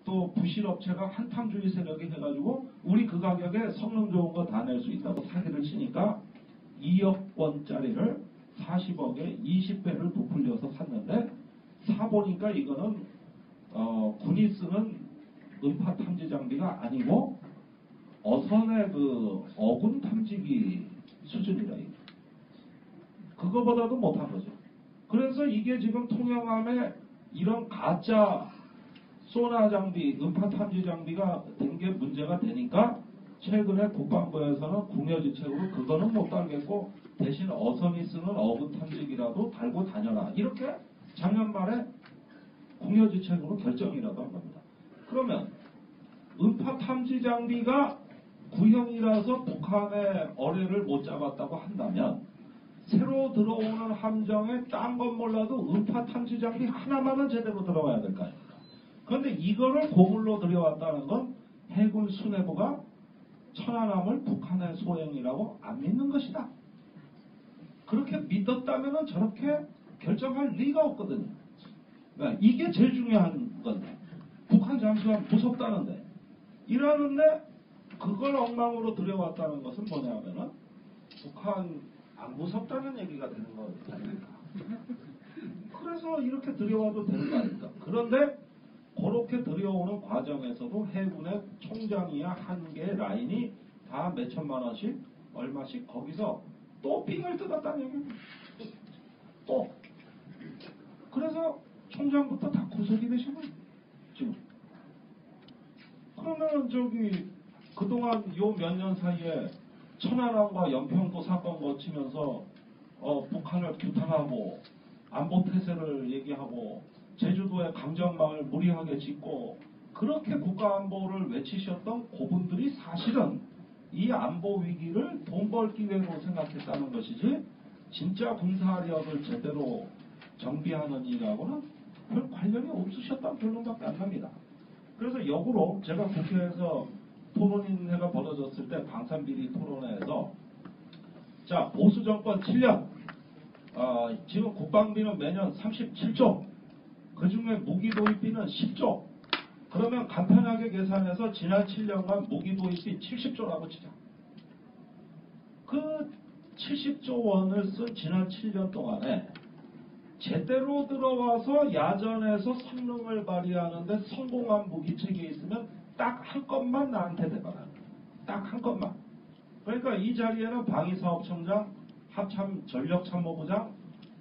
또 부실업체가 한탕주의 세력이 해가지고 우리 그 가격에 성능 좋은 거 다 낼 수 있다고 사기를 치니까 2억 원짜리를 40억에 20배를 부풀려서 샀는데 사보니까 이거는 군이 쓰는 음파 탐지 장비가 아니고 어선의 그 어군 탐지기 수준이다. 이게. 그거보다도 못한 거죠. 그래서 이게 지금 통영함에 이런 가짜 소나 장비, 음파 탐지 장비가 된 게 문제가 되니까 최근에 국방부에서는 궁여지책으로 그거는 못 달겠고 대신 어선이 쓰는 어군 탐지기라도 달고 다녀라. 이렇게 작년 말에 궁여지책으로 결정이라도 한 겁니다. 그러면 음파 탐지 장비가 구형이라서 북한의 어뢰를 못 잡았다고 한다면 새로 들어오는 함정에 딴 건 몰라도 음파 탐지 장비 하나만은 제대로 들어와야 될 거 아닙니까? 그런데 이거를 고물로 들여왔다는 건 해군 수뇌부가 천안함을 북한의 소행이라고 안 믿는 것이다. 그렇게 믿었다면 저렇게 결정할 리가 없거든요. 그러니까 이게 제일 중요한 건데 북한 잠수함 무섭다는데 이러는데 그걸 엉망으로 들여왔다는 것은 뭐냐면은 북한 안 무섭다는 얘기가 되는 거 아닙니까? 그래서 이렇게 들여와도 되는 거 아닙니까? 그런데 그렇게 들여오는 과정에서도 해군의 총장이야 한 개의 라인이 다 몇천만 원씩 얼마씩 거기서 또 삥을 뜯었다는 얘기입니다. 또 그래서 총장부터 다 구속이 되신 거예요. 지금 그러면 저기 그동안 요 몇 년 사이에 천안함과 연평도 사건 거치면서 북한을 규탄하고 안보 태세를 얘기하고 제주도에 강정망을 무리하게 짓고 그렇게 국가안보를 외치셨던 그분들이 사실은 이 안보 위기를 돈 벌 기회로 생각했다는 것이지 진짜 군사력을 제대로 정비하는 일하고는 별 관련이 없으셨다는 결론밖에 안 납니다. 그래서 역으로 제가 국회에서 토론회가 벌어졌을 때 방산비리 토론회에서 자 보수 정권 7년 지금 국방비는 매년 37조 그 중에 무기 도입비는 10조 그러면 간편하게 계산해서 지난 7년간 무기 도입비 70조라고 치자. 그 70조 원을 쓴 지난 7년 동안에 제대로 들어와서 야전에서 성능을 발휘하는데 성공한 무기체계에 있으면 딱 한 건만 나한테 대봐라. 딱 한 건만. 그러니까 이 자리에는 방위사업청장, 합참 전력참모부장,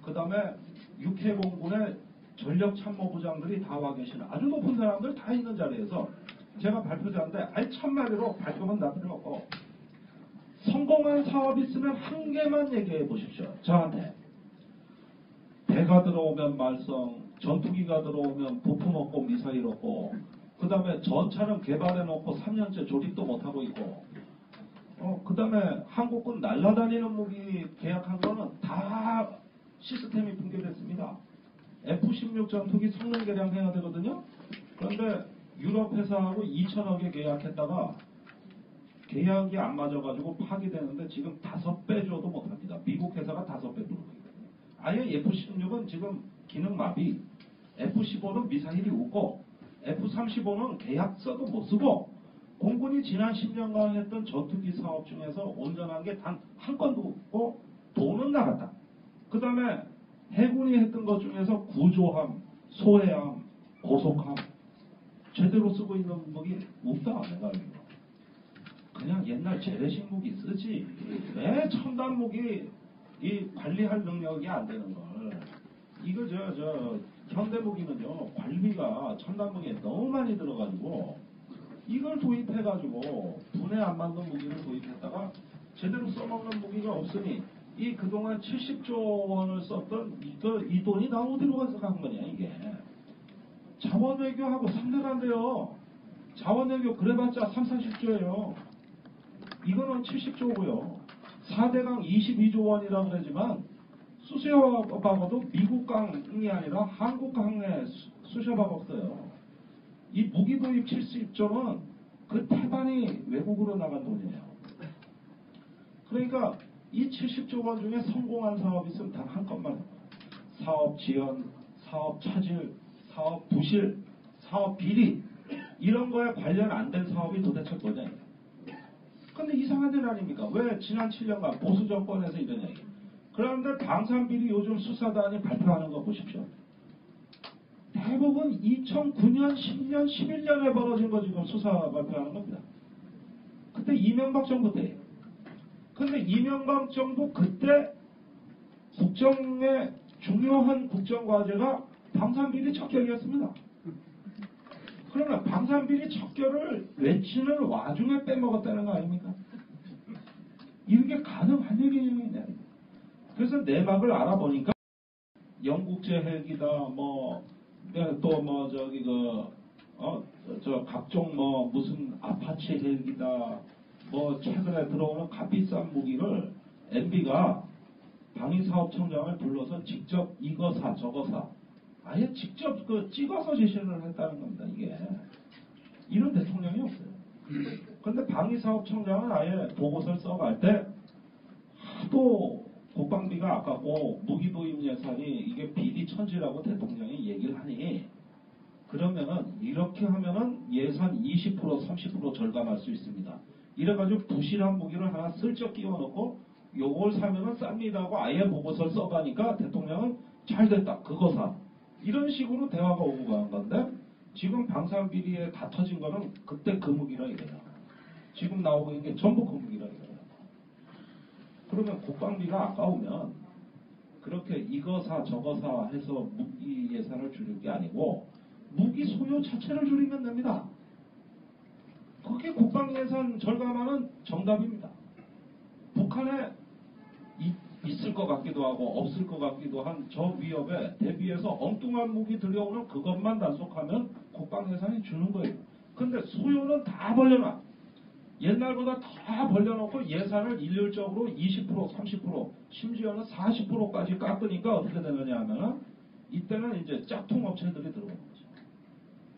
그 다음에 육해공군의 전력참모부장들이 다 와 계시는 아주 높은 사람들 다 있는 자리에서 제가 발표자인데 알찬마디로 발표만 나 필요 없고 성공한 사업 있으면 한 개만 얘기해 보십시오. 저한테. 배가 들어오면 말썽, 전투기가 들어오면 부품 없고 미사일 없고 그 다음에 전차는 개발해놓고 3년째 조립도 못하고 있고 그 다음에 한국군 날아다니는 무기 계약한 거는 다 시스템이 붕괴됐습니다. F-16 전투기 성능 개량해야 되거든요. 그런데 유럽 회사하고 2천억에 계약했다가 계약이 안 맞아가지고 파기되는데 지금 5배 줘도 못합니다. 미국 회사가 5배 들어오고 있거든요. 아예 F-16은 지금 기능 마비, F-15는 미사일이 없고 F-35는 계약서도 못 쓰고 공군이 지난 10년간 했던 전투기 사업 중에서 온전한 게 단 한 건도 없고 돈은 나갔다. 그 다음에 해군이 했던 것 중에서 구조함, 소해함, 고속함 제대로 쓰고 있는 무기 없다. 내가 알기로. 그냥 옛날 재래식 무기 쓰지. 왜 첨단 무기 이 관리할 능력이 안 되는 걸. 이거 저 현대 무기는요 관리가 첨단 무기에 너무 많이 들어가지고 이걸 도입해가지고 분해 안 맞는 무기를 도입했다가 제대로 써먹는 무기가 없으니 이 그동안 70조 원을 썼던 이 돈이 다 어디로 가서 간 거냐 이게. 자원외교하고 상대가 안 돼요. 자원외교 그래봤자 30-40조예요. 이거는 70조고요. 4대강 22조 원이라고 그러지만 수셔박어도 미국강이 아니라 한국강에 수셔박았어요. 이 무기 도입 70조는 그 태반이 외국으로 나간 돈이에요. 그러니까 이 70조 원 중에 성공한 사업이 있으면 단 한 건만 사업 지연, 사업 차질, 사업 부실, 사업 비리 이런 거에 관련 안 된 사업이 도대체 뭐냐. 근데 이상한 일 아닙니까? 왜 지난 7년간 보수 정권에서 이런 얘기. 그런데 방산비리 요즘 수사단이 발표하는 거 보십시오. 대부분 2009년, 10년, 11년에 벌어진 거 지금 수사 발표하는 겁니다. 그때 이명박 정부 때예요. 근데 이명박 정부 그때 국정의 중요한 국정과제가 방산비리 척결이었습니다. 그러면 방산비리 척결을 외치는 와중에 빼먹었다는 거 아닙니까? 이게 가능한 얘기냐. 그래서 내막을 알아보니까 영국제 헬기다, 또 저기 각종 무슨 아파치 헬기다, 최근에 들어오는 값비싼 무기를 MB가 방위사업청장을 불러서 직접 이거 사 저거 사 아예 직접 찍어서 제시를 했다는 겁니다. 이게 이런 대통령이 없어요. 그런데 방위사업청장은 아예 보고서를 써갈 때 하도 국방비가 아깝고 무기 도입 예산이 이게 비리천지라고 대통령이 얘기를 하니 그러면은 이렇게 하면은 예산 20% 30% 절감할 수 있습니다. 이래가지고 부실한 무기를 하나 슬쩍 끼워놓고 요걸 사면은 쌉니다 하고 아예 보고서를 써가니까 대통령은 잘 됐다 그거 사 이런 식으로 대화가 오고 가는 건데 지금 방산비리에 다 터진 거는 그때 그 무기라 이래요. 지금 나오고 있는 게 전부 그 무기라 이래요. 그러면 국방비가 아까우면 그렇게 이거 사 저거 사 해서 무기 예산을 줄일 게 아니고 무기 소요 자체를 줄이면 됩니다. 그게 국방 예산 절감하는 정답입니다. 북한에 있을 것 같기도 하고 없을 것 같기도 한 저 위협에 대비해서 엉뚱한 무기 들여오는 그것만 단속하면 국방 예산이 주는 거예요. 근데 소요는 다 벌려놔. 옛날보다 다 벌려놓고 예산을 일률적으로 20% 30% 심지어는 40%까지 깎으니까 어떻게 되느냐 하면은 이때는 이제 짝퉁 업체들이 들어오는 거죠.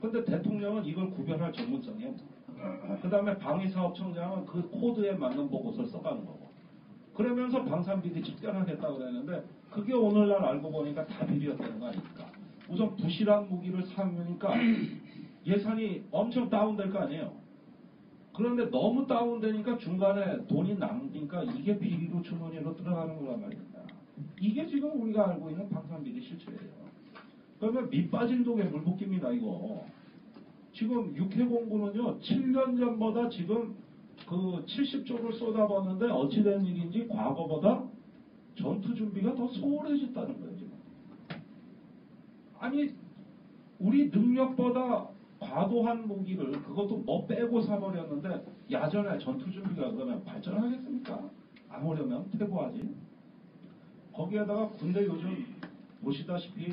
근데 대통령은 이걸 구별할 전문성이 없어요. 그 다음에 방위사업청장은 그 코드에 맞는 보고서를 써가는 거고 그러면서 방산비리 척결하겠다고 그랬는데 그게 오늘날 알고 보니까 다 비리였다는 거 아닙니까? 우선 부실한 무기를 사면니까 예산이 엄청 다운될 거 아니에요. 그런데 너무 다운되니까 중간에 돈이 남으니까 이게 비리로 주머니로 들어가는 거란 말입니다. 이게 지금 우리가 알고 있는 방산비리 실체예요. 그러면 밑 빠진 독에 물 붓기입니다 이거. 지금 육해공군은요 7년 전보다 지금 그 70조를 쏟아붓는데 어찌된 일인지 과거보다 전투 준비가 더 소홀해졌다는 거예요 지금. 아니 우리 능력보다 과도한 무기를 그것도 빼고 사버렸는데 야전에 전투 준비가 그러면 발전하겠습니까? 안 오려면 퇴보하지. 거기에다가 군대 요즘 보시다시피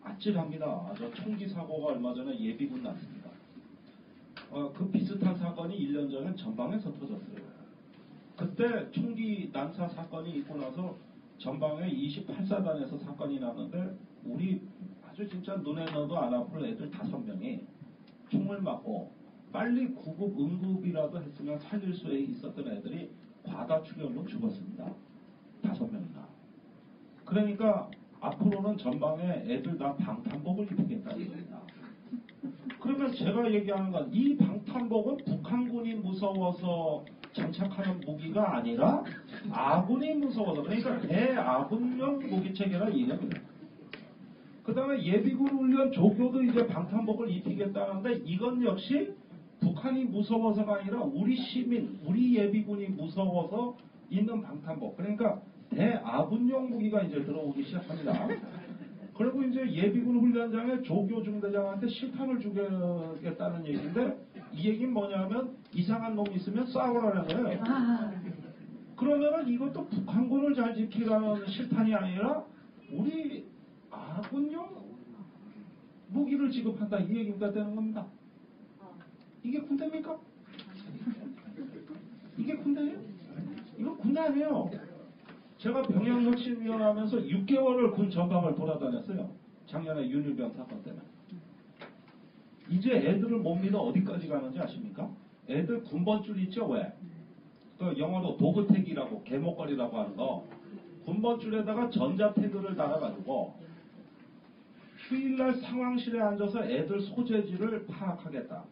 아찔합니다. 저 총기 사고가 얼마 전에 예비군 났습니다. 그 비슷한 사건이 1년 전에 전방에서 터졌어요. 그때 총기 난사 사건이 있고 나서 전방에 28사단에서 사건이 났는데 우리 아주 진짜 눈에 넣어도 안 아플 애들 5명이 총을 맞고 빨리 구급 응급이라도 했으면 살릴 수 있었던 애들이 과다출혈로 죽었습니다. 5명이나. 그러니까 앞으로는 전방에 애들 다 방탄복을 입히겠다는 겁니다. 그러면 제가 얘기하는 건 이 방탄복은 북한군이 무서워서 장착하는 무기가 아니라 아군이 무서워서 그러니까 대아군용 무기체계라 이겁니다. 그 다음에 예비군 훈련 조교도 이제 방탄복을 입히겠다는데 이건 역시 북한이 무서워서가 아니라 우리 시민, 우리 예비군이 무서워서 있는 방탄복. 그러니까 대아군용 무기가 이제 들어오기 시작합니다. 그리고 이제 예비군 훈련장에 조교 중대장한테 실탄을 주겠다는 얘기인데 이 얘기는 뭐냐면 이상한 놈이 있으면 싸우라는 거예요. 그러면은 이것도 북한군을 잘 지키라는 실탄이 아니라 우리 아군용 무기를 지급한다 이 얘기가 되는 겁니다. 이게 군대입니까? 이게 군대예요? 이거 군대 아니에요. 제가 병영혁신위원 하면서 6개월을 군 전방을 돌아다녔어요. 작년에 윤유병 사건 때문에. 이제 애들을 못 믿어 어디까지 가는지 아십니까? 애들 군번줄 있죠? 왜? 그 영어로 도그택이라고 개목걸이라고 하는 거 군번줄에다가 전자태그를 달아가지고 휴일날 상황실에 앉아서 애들 소재지를 파악하겠다.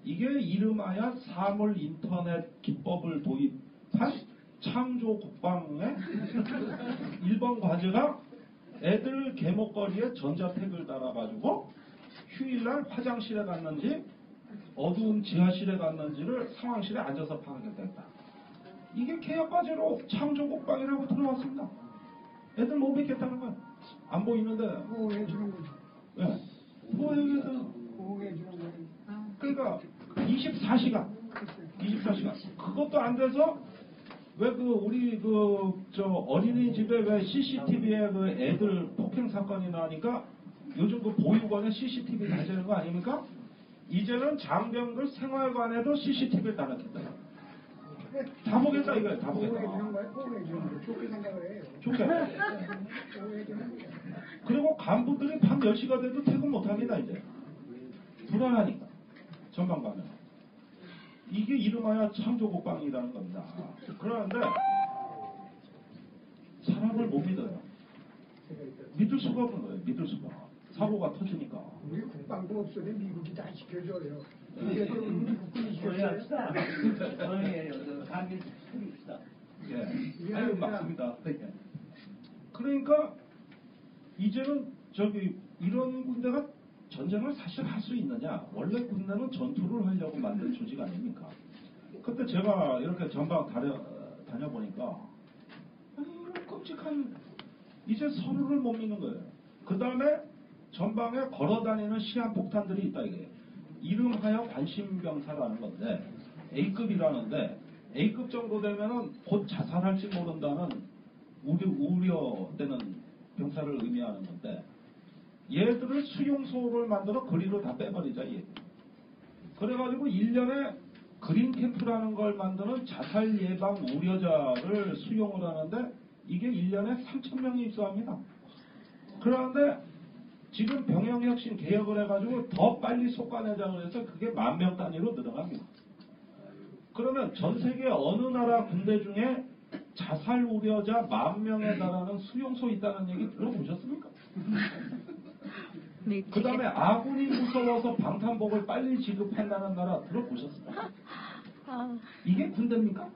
이게 이름하여 사물 인터넷 기법을 도입한 창조 국방의 1번 과제가 애들 개목걸이에 전자택을 달아가지고 휴일날 화장실에 갔는지 어두운 지하실에 갔는지를 상황실에 앉아서 파악했다. 이게 개혁과제로 창조국방이라고 들어왔습니다. 애들 못 믿겠다는 거야. 안 보이는데. 보호해주는 거죠. 예. 보호해주는 보호해주는 거예요. 그러니까 24시간. 그것도 안 돼서 왜 우리 어린이집에 왜 CCTV에 애들 폭행 사건이 나니까 요즘 보육원에 CCTV 달자는 거 아닙니까? 이제는 장병들 생활관에도 CCTV를 달았겠다. 다 보겠다 이거야. 다 보겠다. 보호해주는 거예요. 보호해주는 거. 좋게 생각을 해요. 좋게. 보호해주는 거예요. 그리고 간부들이 밤 10시가 돼도 퇴근 못합니다 이제. 불안하니까. 전방 가면. 이게 이름하여 창조국방이라는 겁니다. 그러는데 사람을 못 믿어요. 믿을 수가 없는 거예요. 믿을 수가. 사고가 터지니까. 우리 국방도 없어도 미국이 다 지켜줘요. 그래서 우리 국군이 지켜줘요. 합시다. 감기 풀립시다. 예. 아니 맞습니다. 예. 그러니까 이제는 이런 군대가 전쟁을 사실 할 수 있느냐? 원래 군대는 전투를 하려고 만든 조직 아닙니까? 그때 제가 이렇게 전방 다녀보니까 아니 이런 끔찍한 이제 서로를 못 믿는 거예요. 그 다음에 전방에 걸어다니는 시한폭탄들이 있다 이게. 이름하여 관심병사라는 건데 A급이라는데 A급 정도 되면은 곧 자살할지 모른다는 우려되는 병사를 의미하는 건데 얘들을 수용소를 만들어 거리로 다 빼버리자 얘. 그래가지고 1년에 그린 캠프라는 걸 만드는 자살 예방 우려자를 수용을 하는데 이게 1년에 3,000명이 입소합니다. 그런데 지금 병영혁신 개혁을 해가지고 더 빨리 솎아내자 그래서 그게 10,000명 단위로 늘어납니다. 그러면 전 세계 어느 나라 군대 중에 자살 우려자 10,000명에 달하는 수용소 있다는 얘기 들어보셨습니까? 그 다음에 아군이 무서워서 방탄복을 빨리 지급한다는 나라 들어보셨습니까? 이게 군대입니까?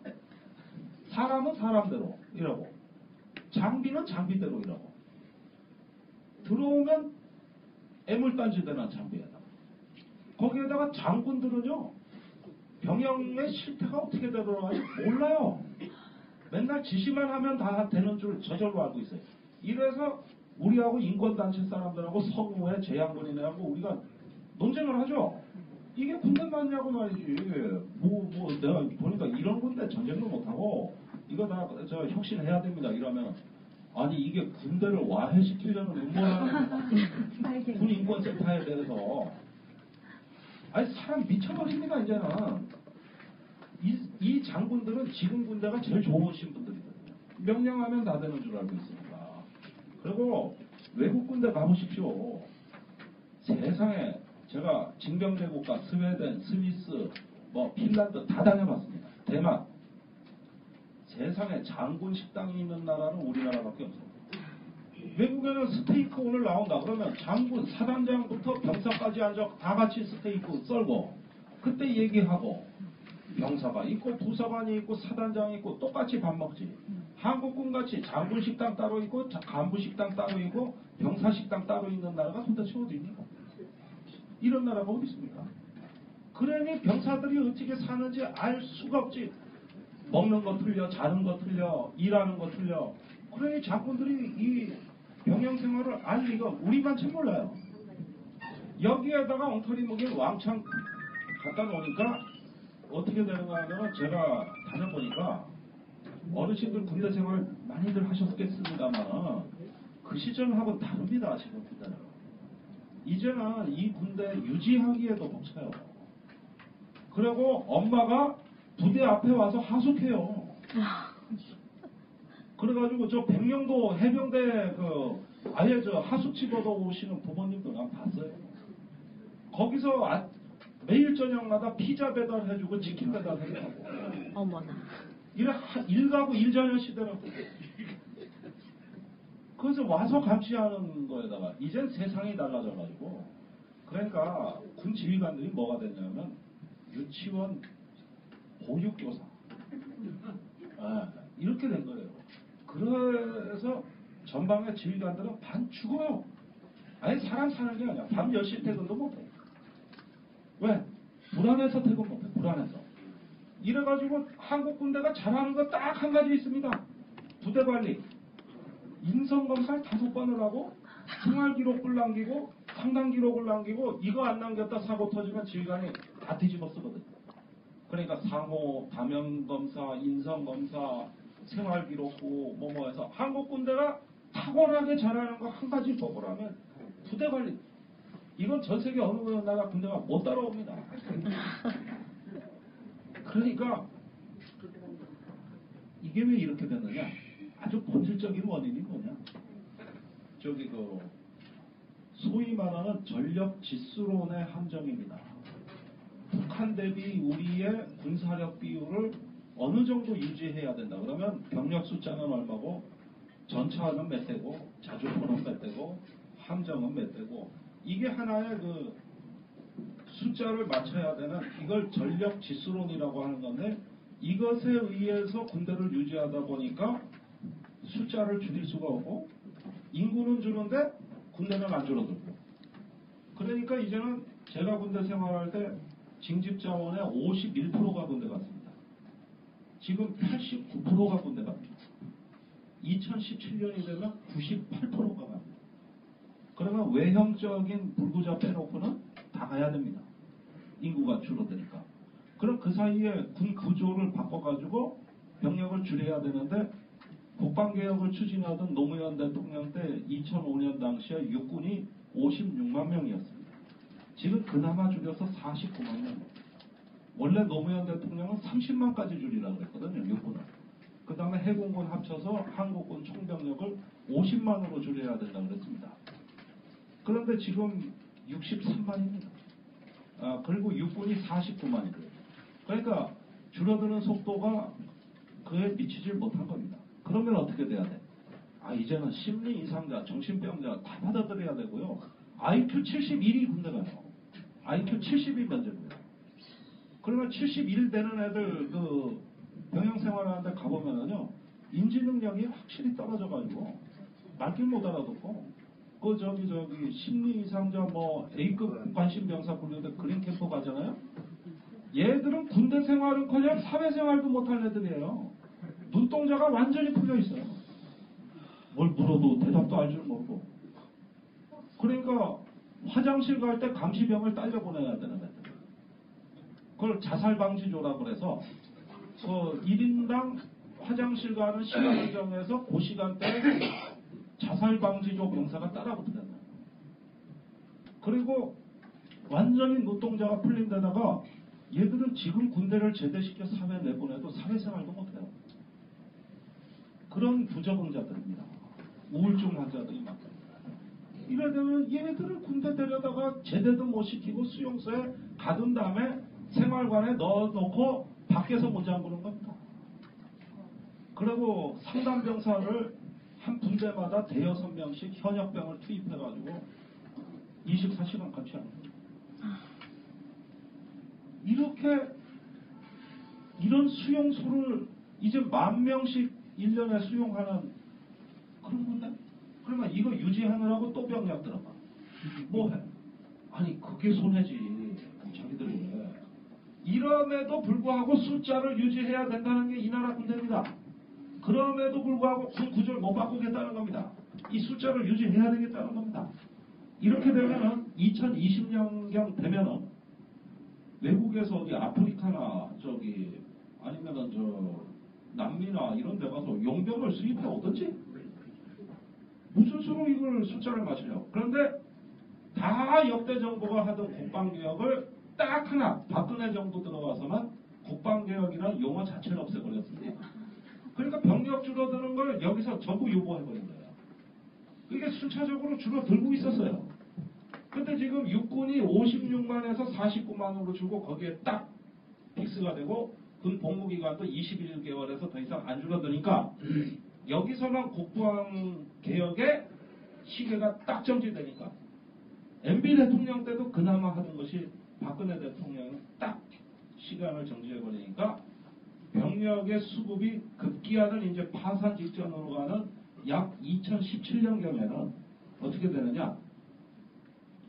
사람은 사람대로 이러고 장비는 장비대로 이러고 들어오면 애물단지대나 장비에다가 거기에다가 장군들은요 병영의 실태가 어떻게 되더라는지 몰라요. 맨날 지시만 하면 다 되는 줄 저절로 알고 있어요. 이래서 우리하고 인권단체 사람들하고 서구의 재향군인하고 우리가 논쟁을 하죠. 이게 군대 맞냐고 말이지. 내가 보니까 이런 군대 전쟁도 못하고 이거 다 혁신해야 됩니다. 이러면 아니 이게 군대를 와해시키려는 음모라는 군 인권센터에 대해서 아니 사람 미쳐버립니다. 이제는 이 장군들은 지금 군대가 제일 좋으신 분들이거든요. 명령하면 다 되는 줄 알고 있습니다. 그리고 외국 군대 가보십시오. 세상에 제가 징병제 국가 스웨덴, 스위스, 핀란드 다 다녀봤습니다. 대만. 세상에 장군 식당이 있는 나라는 우리나라밖에 없어요. 외국에는 스테이크 오늘 나온다 그러면 장군, 사단장부터 병사까지 앉아 다 같이 스테이크 썰고 그때 얘기하고 병사가 있고 부사관이 있고 사단장이 있고 똑같이 밥 먹지. 한국군같이 장군 식당 따로 있고 간부 식당 따로 있고 병사 식당 따로 있는 나라가 도대체 어디입니까? 이런 나라가 어디 있습니까? 그러니 병사들이 어떻게 사는지 알 수가 없지. 먹는 거 틀려, 자는 거 틀려, 일하는 거 틀려. 그러니 장군들이 이 병영 생활을 알 리가 우리만 참 몰라요. 여기에다가 엉터리 먹인 왕창 갖다 놓으니까 어떻게 되는가 하면 제가 다녀보니까 어르신들 군대 생활 많이들 하셨겠습니다만 그 시절하고 다릅니다. 지금 군대는. 이제는 이 군대 유지하기에도 벅차요. 그리고 엄마가 부대 앞에 와서 하숙해요. 그래가지고 저 백령도 해병대 아예 하숙 집어서 오시는 부모님들 난 봤어요. 거기서 매일 저녁마다 피자 배달해주고 치킨 배달해주고. 어머나. 이래 일가구 일자녀 시대라고. 그래서 와서 감시하는 거에다가 이젠 세상이 달라져가지고 그러니까 군 지휘관들이 뭐가 됐냐면 유치원, 보육교사. 이렇게 된 거예요. 그래서 전방의 지휘관들은 반 죽어요. 아니 사람 사는 게 아니야. 밤 10시 퇴근도 못해. 왜? 불안해서 퇴근 못해. 불안해서. 이래가지고 한국 군대가 잘하는 거 딱 한 가지 있습니다. 부대 관리. 인성검사를 5번을 하고 생활기록을 남기고 상담기록을 남기고 이거 안 남겼다 사고 터지면 지휘관이 다 뒤집어 쓰거든요. 그러니까 상호, 감염검사, 인성검사, 생활기록부 뭐해서 한국 군대가 탁월하게 잘하는 거 한 가지 뽑으라면 부대 관리. 이건 전 세계 어느 나라 군대가 못 따라옵니다. 그러니까 이게 왜 이렇게 됐느냐? 아주 본질적인 원인이 뭐냐? 저기 소위 말하는 전력 지수론의 함정입니다. 북한 대비 우리의 군사력 비율을 어느 정도 유지해야 된다. 그러면 병력 숫자는 얼마고, 전차는 몇 대고, 자주포는 몇 대고, 함정은 몇 대고, 이게 하나의 그 숫자를 맞춰야 되는 이걸 전력 지수론이라고 하는 건데, 이것에 의해서 군대를 유지하다 보니까 숫자를 줄일 수가 없고 인구는 주는데 군대는 안 줄어들고. 그러니까 이제는 제가 군대 생활할 때 징집 자원의 51%가 군대 갔습니다. 지금 89%가 군대 갑니다. 2017년이 되면 98%가 갑니다. 그러면 외형적인 불구자 빼놓고는 다 가야 됩니다. 인구가 줄어드니까. 그럼 그 사이에 군 구조를 바꿔가지고 병력을 줄여야 되는데, 국방개혁을 추진하던 노무현 대통령 때 2005년 당시에 육군이 56만 명이었습니다. 지금 그나마 줄여서 49만 명. 원래 노무현 대통령은 30만까지 줄이라고 그랬거든요, 육군을. 그 다음에 해군군 합쳐서 한국군 총병력을 50만으로 줄여야 된다고 그랬습니다. 그런데 지금 63만입니다. 그리고 육군이 49만이고요. 그러니까 줄어드는 속도가 그에 미치질 못한 겁니다. 그러면 어떻게 돼야 돼? 이제는 심리 이상자, 정신병자 다 받아들여야 되고요. IQ 71이 군대 가요. IQ 70이 면제입니다. 그러면 71 되는 애들 그 병영생활하는데 가보면은요, 인지 능력이 확실히 떨어져가지고 말귀 못 알아듣고, 저기 심리 이상자 A급 관심병사 군대 그린 캠프 가잖아요. 얘들은 군대 생활은커녕 사회생활도 못할 애들이에요. 눈동자가 완전히 풀려 있어요. 뭘 물어도 대답도 알 줄 모르고. 그러니까 화장실 갈 때 감시병을 딸려 보내야 되는 애들. 그걸 자살방지조라고 그래서 그 1인당 화장실 가는 시간을 정해서 그 시간대에 자살방지조 병사가 따라붙어야 돼요. 그리고 완전히 눈동자가 풀린 데다가 얘들은 지금 군대를 제대시켜 사회에 내보내도 사회생활도 못해요. 그런 부적응자들입니다. 우울증 환자들이 많습니다. 이러면 얘네들을 군대 데려다가 제대도 못 시키고 수용소에 가둔 다음에 생활관에 넣어놓고 밖에서 못 잠그는 겁니다. 그리고 상담병사를 한 분대마다 대여섯 명씩 현역병을 투입해가지고 24시간 같이 하는 거예요. 이런 수용소를 이제 10,000명씩 1년에 수용하는 그런 건데? 그러면 이거 유지하느라고 또 병력 들어가. 뭐 해? 아니 그게 손해지. 자기들이. 이럼에도 불구하고 숫자를 유지해야 된다는 게 이 나라 군대입니다. 그럼에도 불구하고 군 구조를 못 바꾸겠다는 겁니다. 이 숫자를 유지해야 되겠다는 겁니다. 이렇게 되면은 2020년경 되면은 외국에서 어디 아프리카나 아니면은 남미나 이런 데 가서 용병을 수입해 오든지 무슨 수로 이걸 숫자를 맞추려고. 그런데 다 역대 정부가 하던 국방개혁을 딱 하나 박근혜 정부 들어와서만 국방개혁이라는 용어 자체를 없애버렸습니다. 그러니까 병력 줄어드는 걸 여기서 전부 요구해버린 거예요. 이게 순차적으로 줄어들고 있었어요. 근데 지금 육군이 56만에서 49만으로 줄고 거기에 딱 픽스가 되고 군 복무기간도 21개월에서 더 이상 안 줄어드니까 여기서만 국방개혁의 시계가 딱 정지되니까 MB 대통령 때도 그나마 하던 것이 박근혜 대통령이 딱 시간을 정지해버리니까 병력의 수급이 급기야는 이제 파산 직전으로 가는 약 2017년경에는 어떻게 되느냐?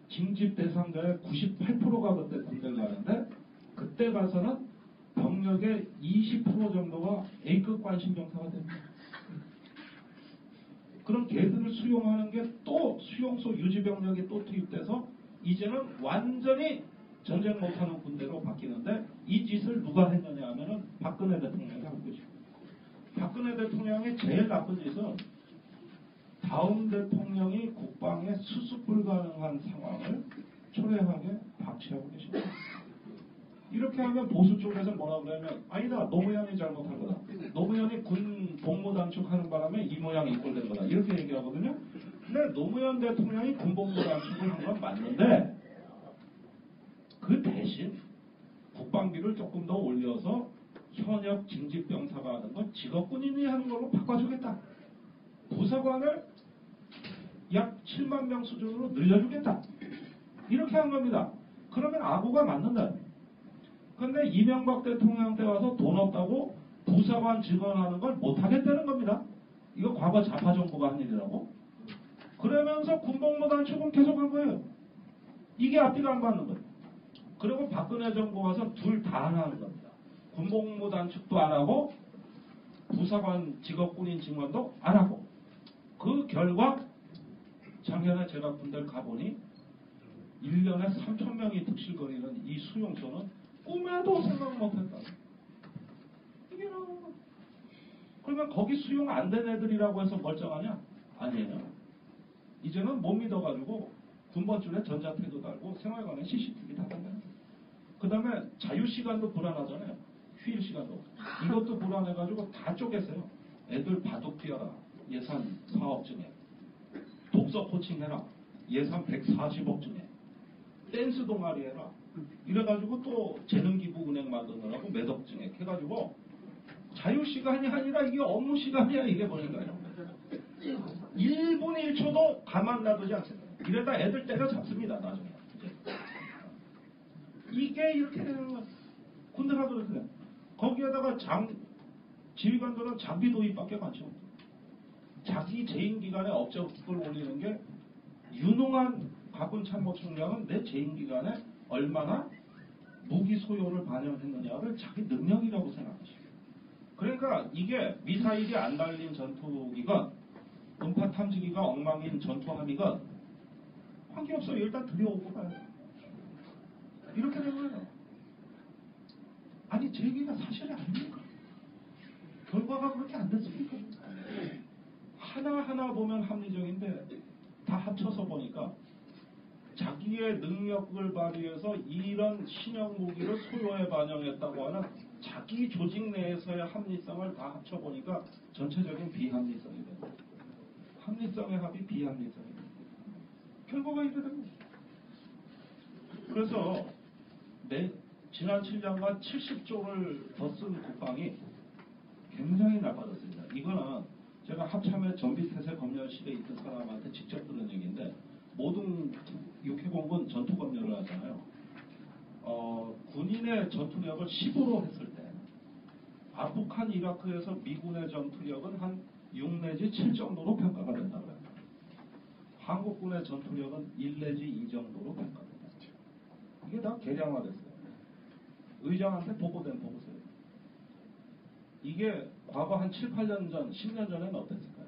징집 대상자의 98%가 그때 군대를 가는데 그때 가서는 병력의 20% 정도가 A급 관심병사가 됩니다. 그럼 걔들을 수용하는 게 또 수용소 유지병력이 또 투입돼서 이제는 완전히 전쟁 못하는 군대로 바뀌는데 이 짓을 누가 했느냐 하면은 박근혜 대통령이 한 거죠. 박근혜 대통령의 제일 나쁜 짓은 다음 대통령이 국방에 수습 불가능한 상황을 초래하게 박치하고 계십니다. 이렇게 하면 보수 쪽에서 뭐라 그러면 아니다 노무현이 잘못한 거다. 노무현이 군 복무 단축하는 바람에 이 모양이 꼴된 거다. 이렇게 얘기하거든요. 근데 노무현 대통령이 군 복무 단축을 한 건 맞는데 그 대신 국방비를 조금 더 올려서 현역 징집병사가 하는 건 직업군인이 하는 걸로 바꿔주겠다. 부사관을 약 7만 명 수준으로 늘려주겠다. 이렇게 한 겁니다. 그러면 아구가 맞는다. 근데 이명박 대통령 때 와서 돈 없다고 부사관 직원하는 걸 못하겠다는 겁니다. 이거 과거 좌파 정부가 한 일이라고. 그러면서 군복무 단축은 계속한 거예요. 이게 앞뒤가 안 맞는 거예요. 그리고 박근혜 정부 와서 둘 다 안 하는 겁니다. 군복무 단축도 안 하고 부사관 직업군인 증원도 안 하고 그 결과 작년에 제가 군대를 가보니 1년에 3,000명이 득실거리는 이 수용소는 꿈에도 생각 못했다. 이게 나오는 거야. 그러면 거기 수용 안 된 애들이라고 해서 멀쩡하냐? 아니에요. 이제는 못 믿어가지고 군번줄에 전자태도 달고 생활관에 CCTV 다 달아요. 그 다음에 자유시간도 불안하잖아요. 휴일시간도. 이것도 불안해가지고 다 쪼갰어요. 애들 바둑 뛰어라. 예산 4억 증액. 독서 코칭해라. 예산 140억 증액. 댄스 동아리 해라. 이래가지고 또 재능기부은행 만드느라고 매덕 증액 해가지고 자유시간이 아니라 이게 업무시간이야 이게 보니까요. 1분 1초도 가만 놔두지 않습니다. 이러다 애들 때려 잡습니다 나중에. 이게 이렇게 되는 거야. 군대가 그렇거든. 거기에다가 지휘관들은 장비 도입밖에 많죠. 자기 재임 기간에 업적을 올리는 게 유능한 가군 참모총장은 내 재임 기간에 얼마나 무기 소요를 반영했느냐를 자기 능력이라고 생각하시고. 그러니까 이게 미사일이 안 달린 전투기건 음파 탐지기가 엉망인 전투함이건 관계없어요. 일단 들여오고 가요. 이렇게 된 거예요. 아니 제 얘기가 사실이 아닙니까? 결과가 그렇게 안 됐습니까? 하나하나 보면 합리적인데 다 합쳐서 보니까 자기의 능력을 발휘해서 이런 신형 무기를 소요에 반영했다고 하는 자기 조직 내에서의 합리성을 다 합쳐보니까 전체적인 비합리성이 됩니다. 합리성의 합이 비합리성이 됩니다. 결과가 이렇게 됩니다. 그래서 지난 7년간 70조를 더 쓴 국방이 굉장히 나빠졌습니다. 이거는 제가 합참의 전비태세 검열실에 있던 사람한테 직접 들은 얘기인데 모든 육해공군 전투검열을 하잖아요. 군인의 전투력을 10으로 했을 때 아프간 이라크에서 미군의 전투력은 한 6 내지 7 정도로 평가가 된다고 합니다. 한국군의 전투력은 1 내지 2 정도로 평가됩니다. 이게 다 계량화됐어요. 의장한테 보고된 보고서예요. 이게 과거 한 7, 8년 전, 10년 전에는 어땠을까요?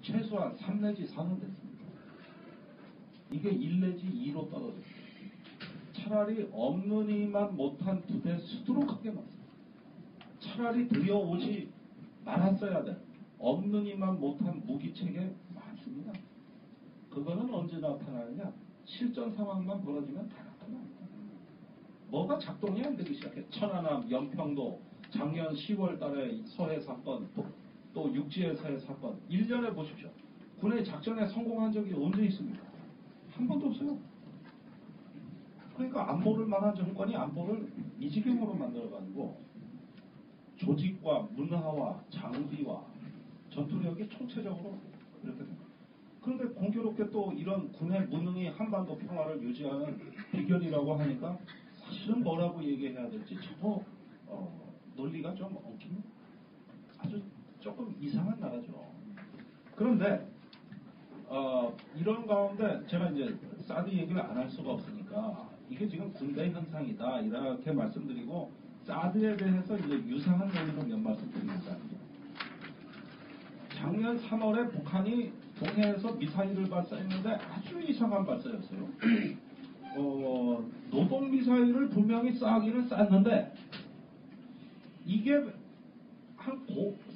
최소한 3 내지 4는 됐습니다. 이게 1 내지 2로 떨어졌어요. 차라리 없는 이만 못한 부대 수두룩하게 맞습니다. 차라리 들여오지 말았어야 돼. 없는 이만 못한 무기체계 많습니다. 그거는 언제 나타나느냐? 실전 상황만 벌어지면 다 나타납니다. 뭐가 작동이 안 되기 시작해. 천안함, 연평도, 작년 10월 달에 서해 사건, 또 육지에서의 사건. 1년에 보십시오. 군의 작전에 성공한 적이 언제 있습니까? 한 번도 없어요. 그러니까 안보를 만한 정권이 안보를 이 지경으로 만들어가지고 조직과 문화와 장비와 전투력이 총체적으로 이렇게 됩니다. 그런데 공교롭게 또 이런 군의 무능이 한반도 평화를 유지하는 비결이라고 하니까 사실은 뭐라고 얘기해야 될지 전혀 논리가 좀 엉키는 아주 조금 이상한 나라죠. 그런데 이런 가운데 제가 이제 사드 얘기를 안 할 수가 없으니까 이게 지금 등대 현상이다 이렇게 말씀드리고 사드에 대해서 이제 유사한 논리로 몇 말씀 드리겠습니다. 작년 3월에 북한이 동해에서 미사일을 발사했는데 아주 이상한 발사였어요. 노동 미사일을 분명히 쏴기는 쐈는데 이게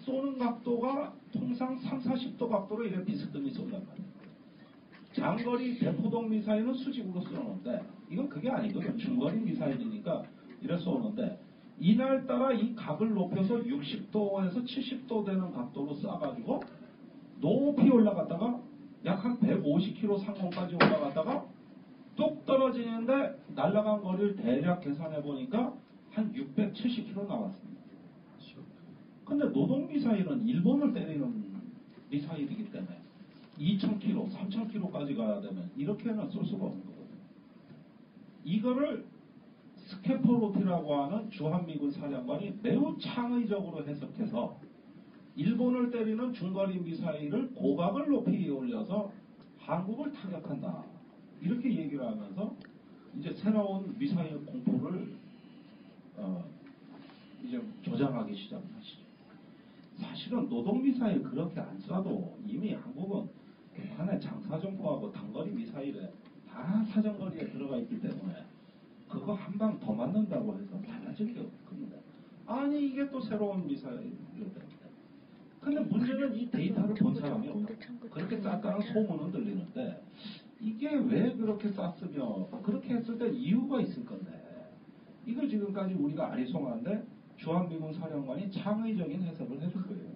쏘는 각도가 통상 3, 40도 각도로 이렇게 비스듬히 쏜단 말이에요. 장거리 대포동 미사일은 수직으로 쏘는데 이건 그게 아니거든요. 중거리 미사일이니까 이래 쏘는데 이날따라 이 각을 높여서 60도에서 70도 되는 각도로 쏴가지고 높이 올라갔다가 약 한 150km 상공까지 올라갔다가 뚝 떨어지는데 날아간 거리를 대략 계산해 보니까 한 670km 나왔습니다. 근데 노동 미사일은 일본을 때리는 미사일이기 때문에 2000km, 3000km까지 가야 되면 이렇게는 쏠 수가 없는 거거든요. 이거를 스케포로티라고 하는 주한미군 사령관이 매우 창의적으로 해석해서 일본을 때리는 중거리 미사일을 고각을 높이 올려서 한국을 타격한다. 이렇게 얘기를 하면서 이제 새로운 미사일 공포를 이제 조장하기 시작하시죠. 사실은 노동 미사일 그렇게 안 쏴도 이미 한국은 북한의 장사정포하고 단거리 미사일에 다 사정거리에 들어가 있기 때문에 그거 한 방 더 맞는다고 해서 달라질 게 없습니다. 아니 이게 또 새로운 미사일이 됩니다. 근데 문제는 이 데이터를 본 사람이 없다. 그렇게 쌌다는 소문은 들리는데 이게 왜 그렇게 쌌으며 그렇게 했을 때 이유가 있을 건데 이걸 지금까지 우리가 아리송한데 주한미군 사령관이 창의적인 해석을 해준 거예요.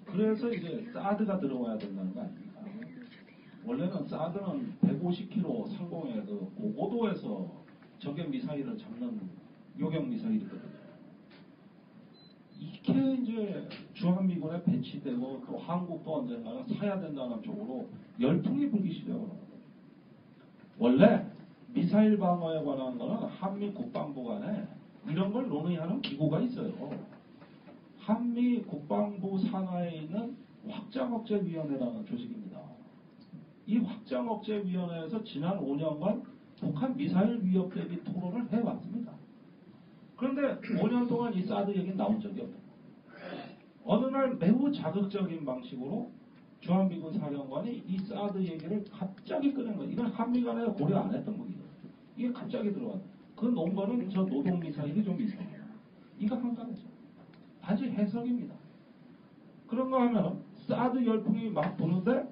그래서 이제 사드가 들어와야 된다는 거 아닙니까? 원래는 사드는 150km 상공의 그 고고도에서 적의 미사일을 잡는 요격 미사일이거든요. 이게 이제 주한미군에 배치되고 또 한국도 언젠가는 사야 된다는 쪽으로 열풍이 불기 시작을 합니다. 원래 미사일 방어에 관한 거는 한미 국방부 간에 이런 걸 논의하는 기구가 있어요. 한미 국방부 산하에 있는 확장억제위원회라는 조직입니다. 이 확장억제위원회에서 지난 5년간 북한 미사일 위협 대비 토론을 해왔습니다. 그런데 5년 동안 이 사드 얘기는 나온 적이 없다. 어느 날 매우 자극적인 방식으로 주한미군 사령관이 이 사드 얘기를 갑자기 꺼낸 거예요. 이건 한미 간에 고려 안 했던 거예요. 이게 갑자기 들어왔다. 그 논거는 저 노동 미사일이 좀 이상해요. 이거 한 가지죠. 단지 해석입니다. 그런가 하면 사드 열풍이 막 부는데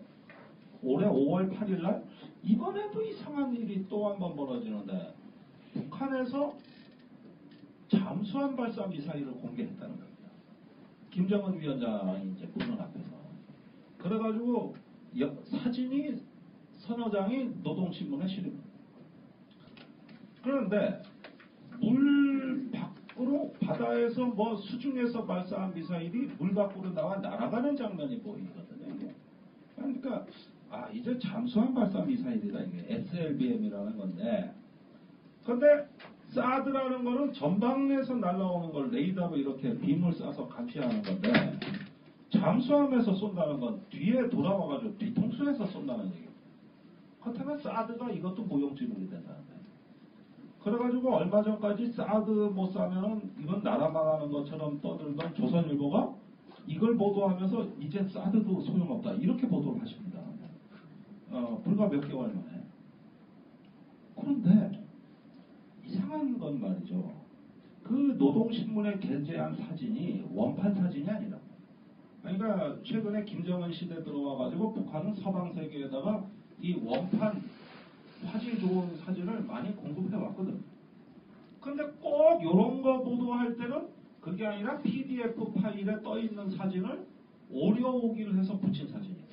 올해 5월 8일 날 이번에도 이상한 일이 또 한 번 벌어지는데 북한에서 잠수함 발사 미사일을 공개했다는 겁니다. 김정은 위원장이 이제 보는 앞에서. 그래가지고 사진이 서너 장이 노동신문에 실립니다. 그런데 물 밖으로 바다에서 뭐 수중에서 발사한 미사일이 물 밖으로 나와 날아가는 장면이 보이거든요. 이게. 그러니까 이제 잠수함 발사 미사일이다 이게 SLBM이라는 건데. 그런데 사드라는 거는 전방에서 날아오는 걸 레이더로 이렇게 빔을 쏴서 감시하는 건데 잠수함에서 쏜다는 건 뒤에 돌아와가지고 뒤통수에서 쏜다는 얘기예요. 그렇다면 사드가 이것도 무용지물이 된다는데. 그래가지고 얼마 전까지 사드 못 사면은 이건 나라 망하는 것처럼 떠들던 조선일보가 이걸 보도하면서 이제 사드도 소용없다 이렇게 보도를 하십니다. 불과 몇 개월 만에. 그런데 이상한 건 말이죠. 그 노동신문에 게재한 사진이 원판 사진이 아니라 그러니까 최근에 김정은 시대 들어와가지고 북한은 서방 세계에다가 이 원판 화질 좋은 사진을 많이 공급해 왔거든. 근데 꼭 이런 거 보도할 때는 그게 아니라 PDF 파일에 떠 있는 사진을 오려오기를 해서 붙인 사진이에요.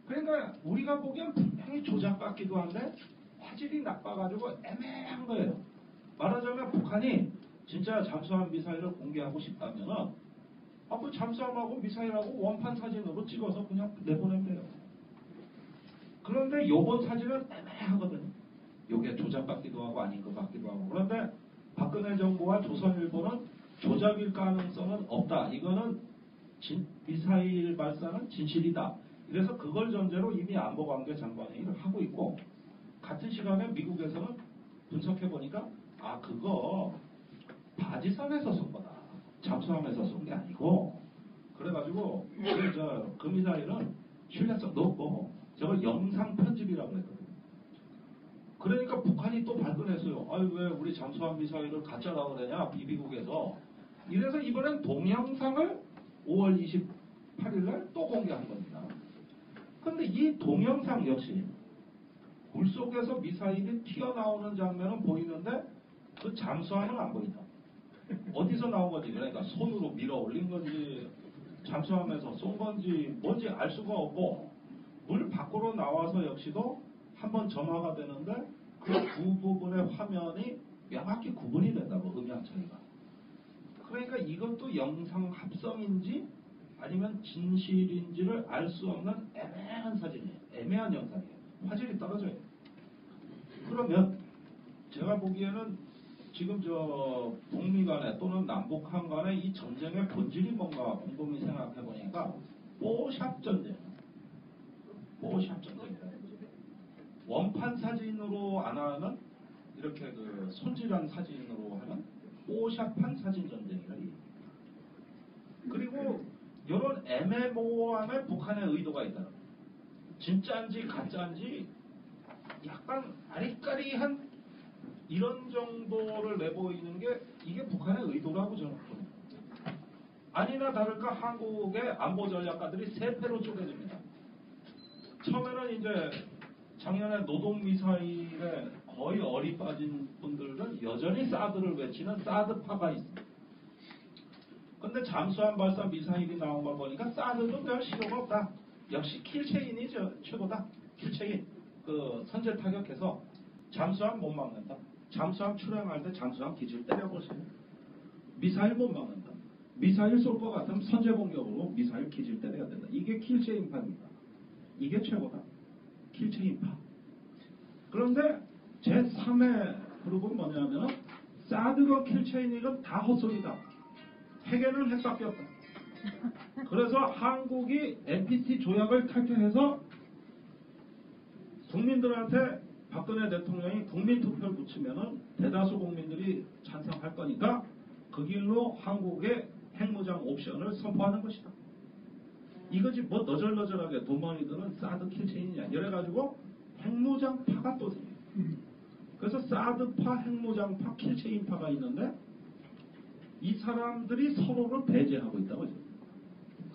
그러니까 우리가 보기엔 분명히 조작 같기도 한데 화질이 나빠가지고 애매한 거예요. 말하자면 북한이 진짜 잠수함 미사일을 공개하고 싶다면은 그 잠수함하고 미사일하고 원판 사진으로 찍어서 그냥 내보내면 돼요. 그런데 요번 사진은 애매하거든요. 요게 조작받기도 하고 아닌 것 같기도 하고. 그런데 박근혜 정부와 조선일보는 조작일 가능성은 없다. 이거는 미사일 발사는 진실이다. 그래서 그걸 전제로 이미 안보관계 장관회의를 하고 있고, 같은 시간에 미국에서는 분석해보니까 그거 바지선에서 쏜 거다. 잠수함에서 쏜 게 아니고, 그래가지고 그 미사일은 신뢰성 높고 저걸 영상 편집이라고 그랬거든요. 그러니까 북한이 또 발끈했어요. 왜 우리 잠수함 미사일을 가짜라고 그러냐, 비비국에서. 이래서 이번엔 동영상을 5월 28일날 또 공개한 겁니다. 근데 이 동영상 역시 물속에서 미사일이 튀어나오는 장면은 보이는데 그 잠수함은 안 보인다. 어디서 나온 건지, 그러니까 손으로 밀어 올린 건지 잠수함에서 쏜 건지 뭔지 알 수가 없고, 물 밖으로 나와서 역시도 한번 점화가 되는데 그 두 부분의 화면이 명확히 구분이 된다고, 음향 차이가. 그러니까 이것도 영상 합성인지 아니면 진실인지를 알 수 없는 애매한 사진이에요. 애매한 영상이에요. 화질이 떨어져요. 그러면 제가 보기에는 지금 북미 간에 또는 남북한 간에 이 전쟁의 본질이 뭔가 곰곰이 생각해 보니까 뽀샵 전쟁. 뽀샵 전쟁이다. 원판 사진으로 안 하면, 이렇게 그 손질한 사진으로 하면 뽀샵한 사진 전쟁이라. 그리고 이런 애매모호함에 북한의 의도가 있다. 진짜인지 가짜인지 약간 아리까리한 이런 정도를 내보이는 게 이게 북한의 의도라고 저는 봅니다. 아니나 다를까 한국의 안보 전략가들이 세 패로 쪼개집니다. 처음에는 이제 작년에 노동미사일에 거의 어리 빠진 분들은 여전히 사드를 외치는 사드파가 있습니다. 근데 잠수함 발사 미사일이 나온 걸 보니까 사드도 별 실효가 없다. 역시 킬체인이 최고다. 킬체인. 그 선제 타격해서 잠수함 못 막는다. 잠수함 출항할 때 잠수함 기지를 때려보세요. 미사일 못 막는다. 미사일 쏠 것 같으면 선제 공격으로 미사일 기지를 때려야 된다. 이게 킬체인파입니다. 이게 최고다. 킬체인파. 그런데 제3의 그룹은 뭐냐면은 사드가 킬체인이건 다 헛소리다. 핵에는 핵밖에 없다. 그래서 한국이 NPT 조약을 탈퇴해서 국민들한테 박근혜 대통령이 국민투표를 붙이면은 대다수 국민들이 찬성할 거니까 그 길로 한국의 핵무장 옵션을 선포하는 것이다. 이거지 뭐 너절너절하게 돈 많이 드는 사드 킬체인이냐. 이래가지고 핵무장파가 또 생겨요. 그래서 사드파, 핵무장파, 킬체인파가 있는데 이 사람들이 서로를 배제하고 있다고.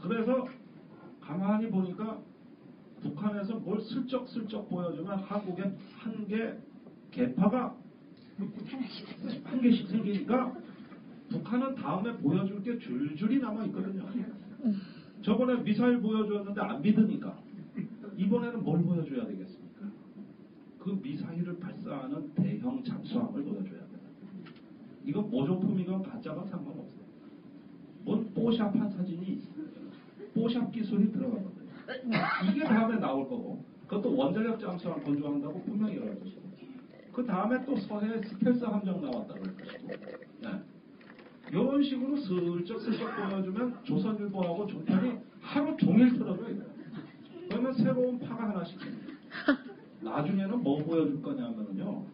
그래서 가만히 보니까 북한에서 뭘 슬쩍슬쩍 보여주면 한국에 한 개 개파가 한 개씩 생기니까 북한은 다음에 보여줄 게 줄줄이 남아있거든요. 저번에 미사일 보여줬는데 안 믿으니까 이번에는 뭘 보여줘야 되겠습니까? 그 미사일을 발사하는 대형 잠수함을 보여줘야 돼요. 이거 모조품이건 가짜건 상관없어요. 뭔 뽀샵한 사진이 있어요. 뽀샵 기술이 들어가거든요. 이게 다음에 나올 거고, 그것도 원자력 잠수함 건조한다고 분명히 이럴 것이고, 그 다음에 또 서해 스텔스 함정 나왔다고 할 것이고, 네. 이런 식으로 슬쩍슬쩍 보여주면 조선일보하고 조편이 하루 종일 틀어줘야 돼요. 그러면 새로운 파가 하나씩 생겨요. 나중에는 뭐 보여줄 거냐면요,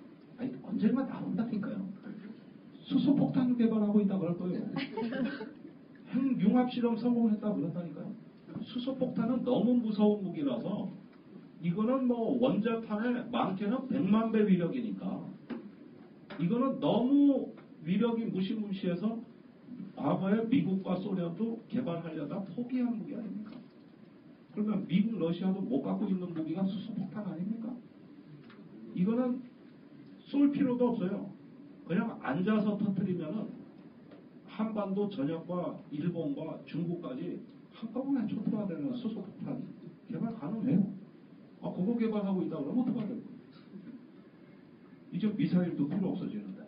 언젠가 나온다니까요. 수소폭탄을 개발하고 있다 그럴 거예요. 핵융합실험 성공했다 그런다니까요. 수소폭탄은 너무 무서운 무기라서 이거는 뭐 원자탄의 많게는 100만 배 위력이니까 이거는 너무 위력이 무시무시해서 과거에 미국과 소련도 개발하려다 포기한 무기 아닙니까? 그러면 미국, 러시아도 못 갖고 있는 무기가 수소폭탄 아닙니까? 이거는 쏠 필요도 없어요. 그냥 앉아서 터뜨리면은 한반도 전역과 일본과 중국까지 한꺼번에 초토화되는 수소폭탄 개발 가능해요. 그거 개발하고 있다 그러면 어떡하게 돼요? 이제 미사일도 필요 없어지는데.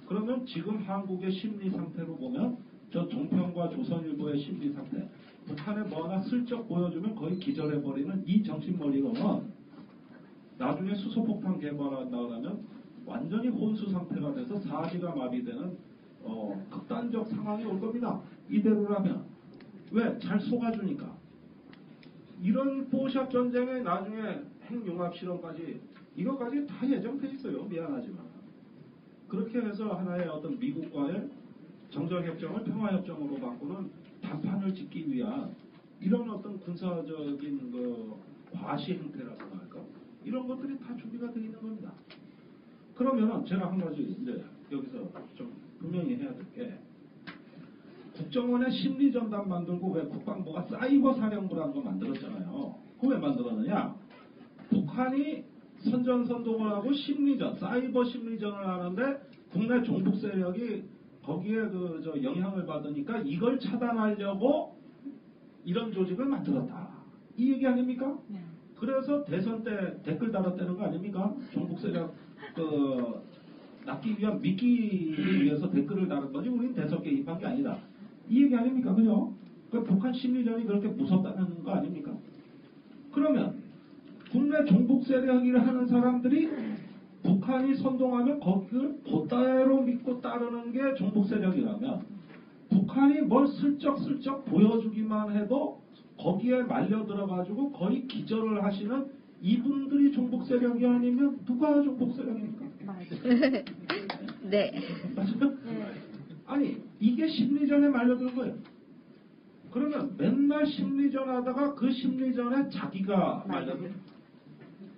그러면 지금 한국의 심리 상태로 보면 저 종편과 조선일보의 심리 상태, 북한에 뭐 하나 슬쩍 보여주면 거의 기절해버리는 이 정신머리로는 나중에 수소폭탄 개발한다 그러면 완전히 혼수 상태가 돼서 사지가 마비되는 극단적 상황이 올 겁니다. 이대로라면. 왜? 잘 속아주니까. 이런 포샵 전쟁에 나중에 핵융합 실험까지 이것까지 다 예정돼 있어요. 미안하지만. 그렇게 해서 하나의 어떤 미국과의 정전협정을 평화협정으로 바꾸는 단판을 짓기 위한 이런 어떤 군사적인 과시 행태라고 할까? 이런 것들이 다 준비가 되어 있는 겁니다. 그러면 제가 한 가지 이제 여기서 좀 분명히 해야 될 게 국정원의 심리전단 만들고 왜 국방부가 사이버 사령부라는 거 만들었잖아요. 그거 왜 만들었느냐? 북한이 선전선동을 하고 심리전, 사이버 심리전을 하는데 국내 종북 세력이 거기에 영향을 받으니까 이걸 차단하려고 이런 조직을 만들었다. 이 얘기 아닙니까? 네. 그래서 대선 때 댓글 달았다는 거 아닙니까? 종북 세력 낚기 위한 미끼를 위해서 댓글을 달은 거지 우린 대선 개입한 게 아니다. 이 얘기 아닙니까? 그죠? 북한 심리전이 그렇게 무섭다는 거 아닙니까? 그러면 국내 종북 세력이라 하는 사람들이 북한이 선동하면 거기를 그대로 믿고 따르는 게 종북 세력이라면 북한이 뭘 슬쩍슬쩍 보여주기만 해도 거기에 말려 들어가지고 거의 기절을 하시는 이분들이 종북 세력이 아니면 누가 종북 세력입니까? 네. 맞아요? 아니 이게 심리전에 말려드는 거예요. 그러면 맨날 심리전 하다가 그 심리전에 자기가 말려든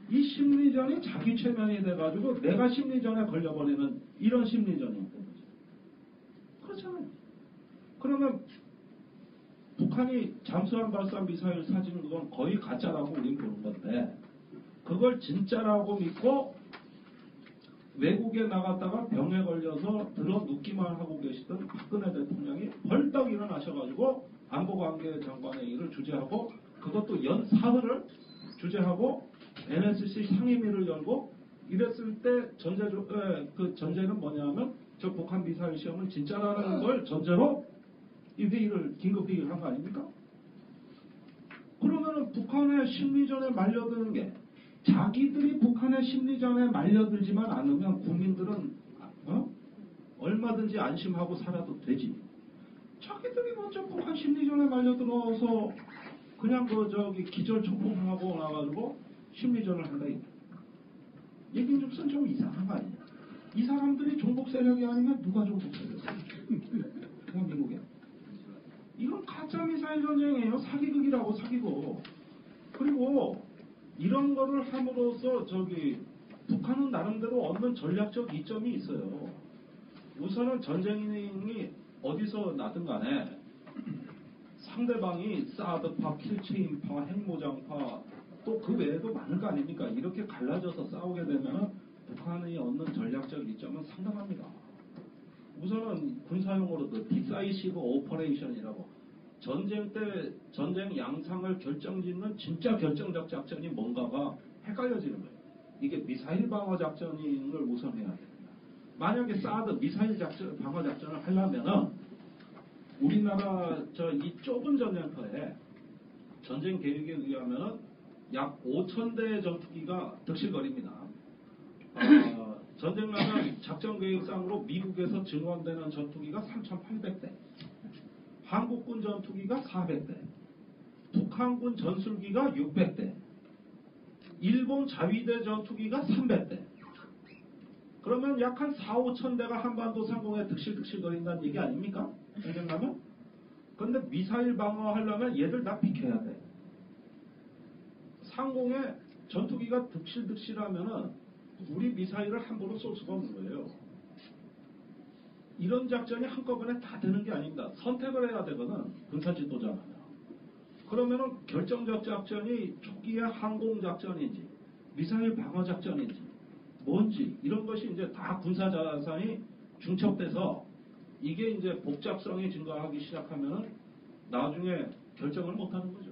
이 심리전이 자기 최면이 돼가지고 내가 심리전에 걸려버리는 이런 심리전이 있는 거죠. 그렇잖아요. 그러면 북한이 잠수함 발사 미사일 사진 그건 거의 가짜라고 우린 보는 건데 그걸 진짜라고 믿고 외국에 나갔다가 병에 걸려서 들어 눕기만 하고 계시던 박근혜 대통령이 벌떡 일어나셔가지고 안보관계 장관의 일을 주재하고 그것도 연 사흘을 주재하고 NSC 상임위를 열고 이랬을 때 그 전제는 뭐냐면 저 북한 미사일 시험은 진짜라는 걸 전제로 이 회의를 긴급 회의를 한 거 아닙니까? 그러면은 북한의 심리전에 말려드는 게 자기들이 북한의 심리전에 말려들지만 않으면 국민들은 얼마든지 안심하고 살아도 되지. 자기들이 먼저 북한 심리전에 말려들어서 그냥 기절 초풍하고 나가지고 심리전을 한다. 얘기는 좀 이상한 거 아니냐. 이 사람들이 종북 세력이 아니면 누가 종북 세력이야? 대한민국에. 이건 가짜 미사일 전쟁이에요. 사기극이라고 사기고. 그리고 이런 거를 함으로써 북한은 나름대로 얻는 전략적 이점이 있어요. 우선은 전쟁이 어디서 나든 간에 상대방이 사드파, 킬체인파, 핵무장파 또 그 외에도 많을 거 아닙니까? 이렇게 갈라져서 싸우게 되면 북한이 얻는 전략적 이점은 상당합니다. 우선은 군사용어로도 디사이시브 오퍼레이션이라고 전쟁 때 전쟁 양상을 결정짓는 진짜 결정적 작전이 뭔가가 헷갈려지는 거예요. 이게 미사일 방어 작전인 걸 우선해야 됩니다. 만약에 사드 미사일 방어 작전을 하려면은 우리나라 이 좁은 전쟁터에 전쟁 계획에 의하면은 약 5,000대 전투기가 득실거립니다. 전쟁 나면 작전 계획상으로 미국에서 증원되는 전투기가 3,800대, 한국군 전투기가 400대, 북한군 전술기가 600대, 일본 자위대 전투기가 300대. 그러면 약 한 4, 5천 대가 한반도 상공에 득실거린다는 얘기 아닙니까? 전쟁 나면? 그런데 미사일 방어하려면 얘들 다 비켜야 돼. 상공에 전투기가 득실하면은 우리 미사일을 함부로 쏠 수가 없는 거예요. 이런 작전이 한꺼번에 다 되는 게 아닙니다. 선택을 해야 되거든. 군사지도자는. 그러면은 결정적 작전이 초기에 항공작전인지 미사일 방어작전인지 뭔지 이런 것이 이제 다 군사자산이 중첩돼서 이게 이제 복잡성이 증가하기 시작하면은 나중에 결정을 못하는 거죠.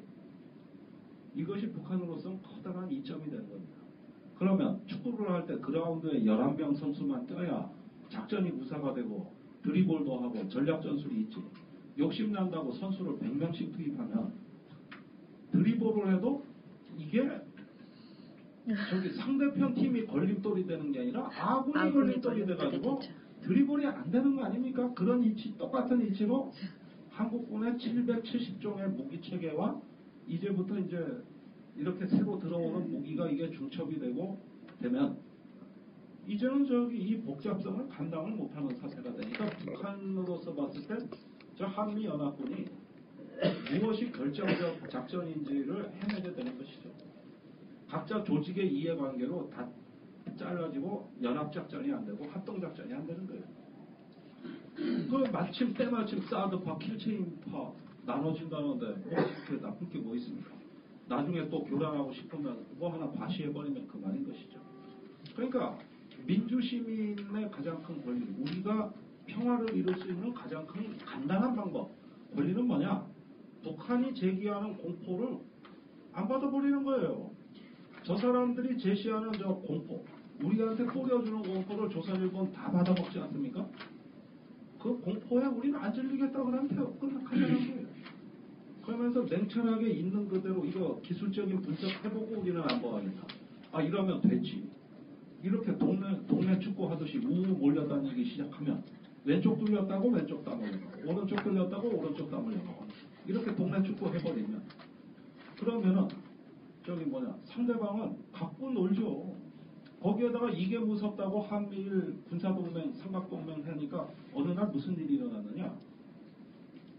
이것이 북한으로서는 커다란 이점이 되는 겁니다. 그러면 축구를 할 때 그라운드에 11명 선수만 뛰어야 작전이 무사가 되고 드리블도 하고 전략 전술이 있지. 욕심난다고 선수를 100명씩 투입하면 드리블을 해도 이게 저기 상대편 팀이 걸림돌이 되는 게 아니라 아군이 아군이 걸림돌이 걸림돌이 돼가지고 되죠. 드리블이 안 되는 거 아닙니까? 그런 위치, 똑같은 위치로 한국군의 770종의 무기 체계와 이제부터 이제 이렇게 새로 들어오는 무기가 이게 중첩이 되면 이제는 저기 이 복잡성을 감당을 못하는 사태가 되니까 북한으로서 봤을 때 저 한미 연합군이 무엇이 결정적 작전인지를 헤매게 되는 것이죠. 각자 조직의 이해관계로 다 잘라지고 연합작전이 안 되고 합동작전이 안 되는 거예요. 그 마침 때마침 사드파, 킬체인파 나눠진다는데 뭐 그렇게 나쁠 게 뭐 있습니까? 나중에 또 교란하고 싶으면 뭐 하나 과시해버리면 그만인 것이죠. 그러니까 민주시민의 가장 큰 권리, 우리가 평화를 이룰 수 있는 가장 큰 간단한 방법, 권리는 뭐냐? 북한이 제기하는 공포를 안 받아버리는 거예요. 저 사람들이 제시하는 저 공포, 우리한테 뿌려주는 공포를 조선일보는 다 받아먹지 않습니까? 그 공포에 우리는 안 질리겠다고 하면 끝나가는 거예요. 그러면서 냉철하게 있는 그대로 이거 기술적인 분석해보고 우리는 안 보아야겠다. 아 이러면 됐지. 이렇게 동네 축구 하듯이 우우 몰려다니기 시작하면 왼쪽 뚫렸다고 왼쪽 따물려고 오른쪽 뚫렸다고 오른쪽 따물려고 이렇게 동네 축구 해버리면 그러면은 저기 뭐냐 상대방은 갖고 놀죠. 거기에다가 이게 무섭다고 한미일 군사동맹 삼각동맹 하니까 어느 날 무슨 일이 일어났느냐.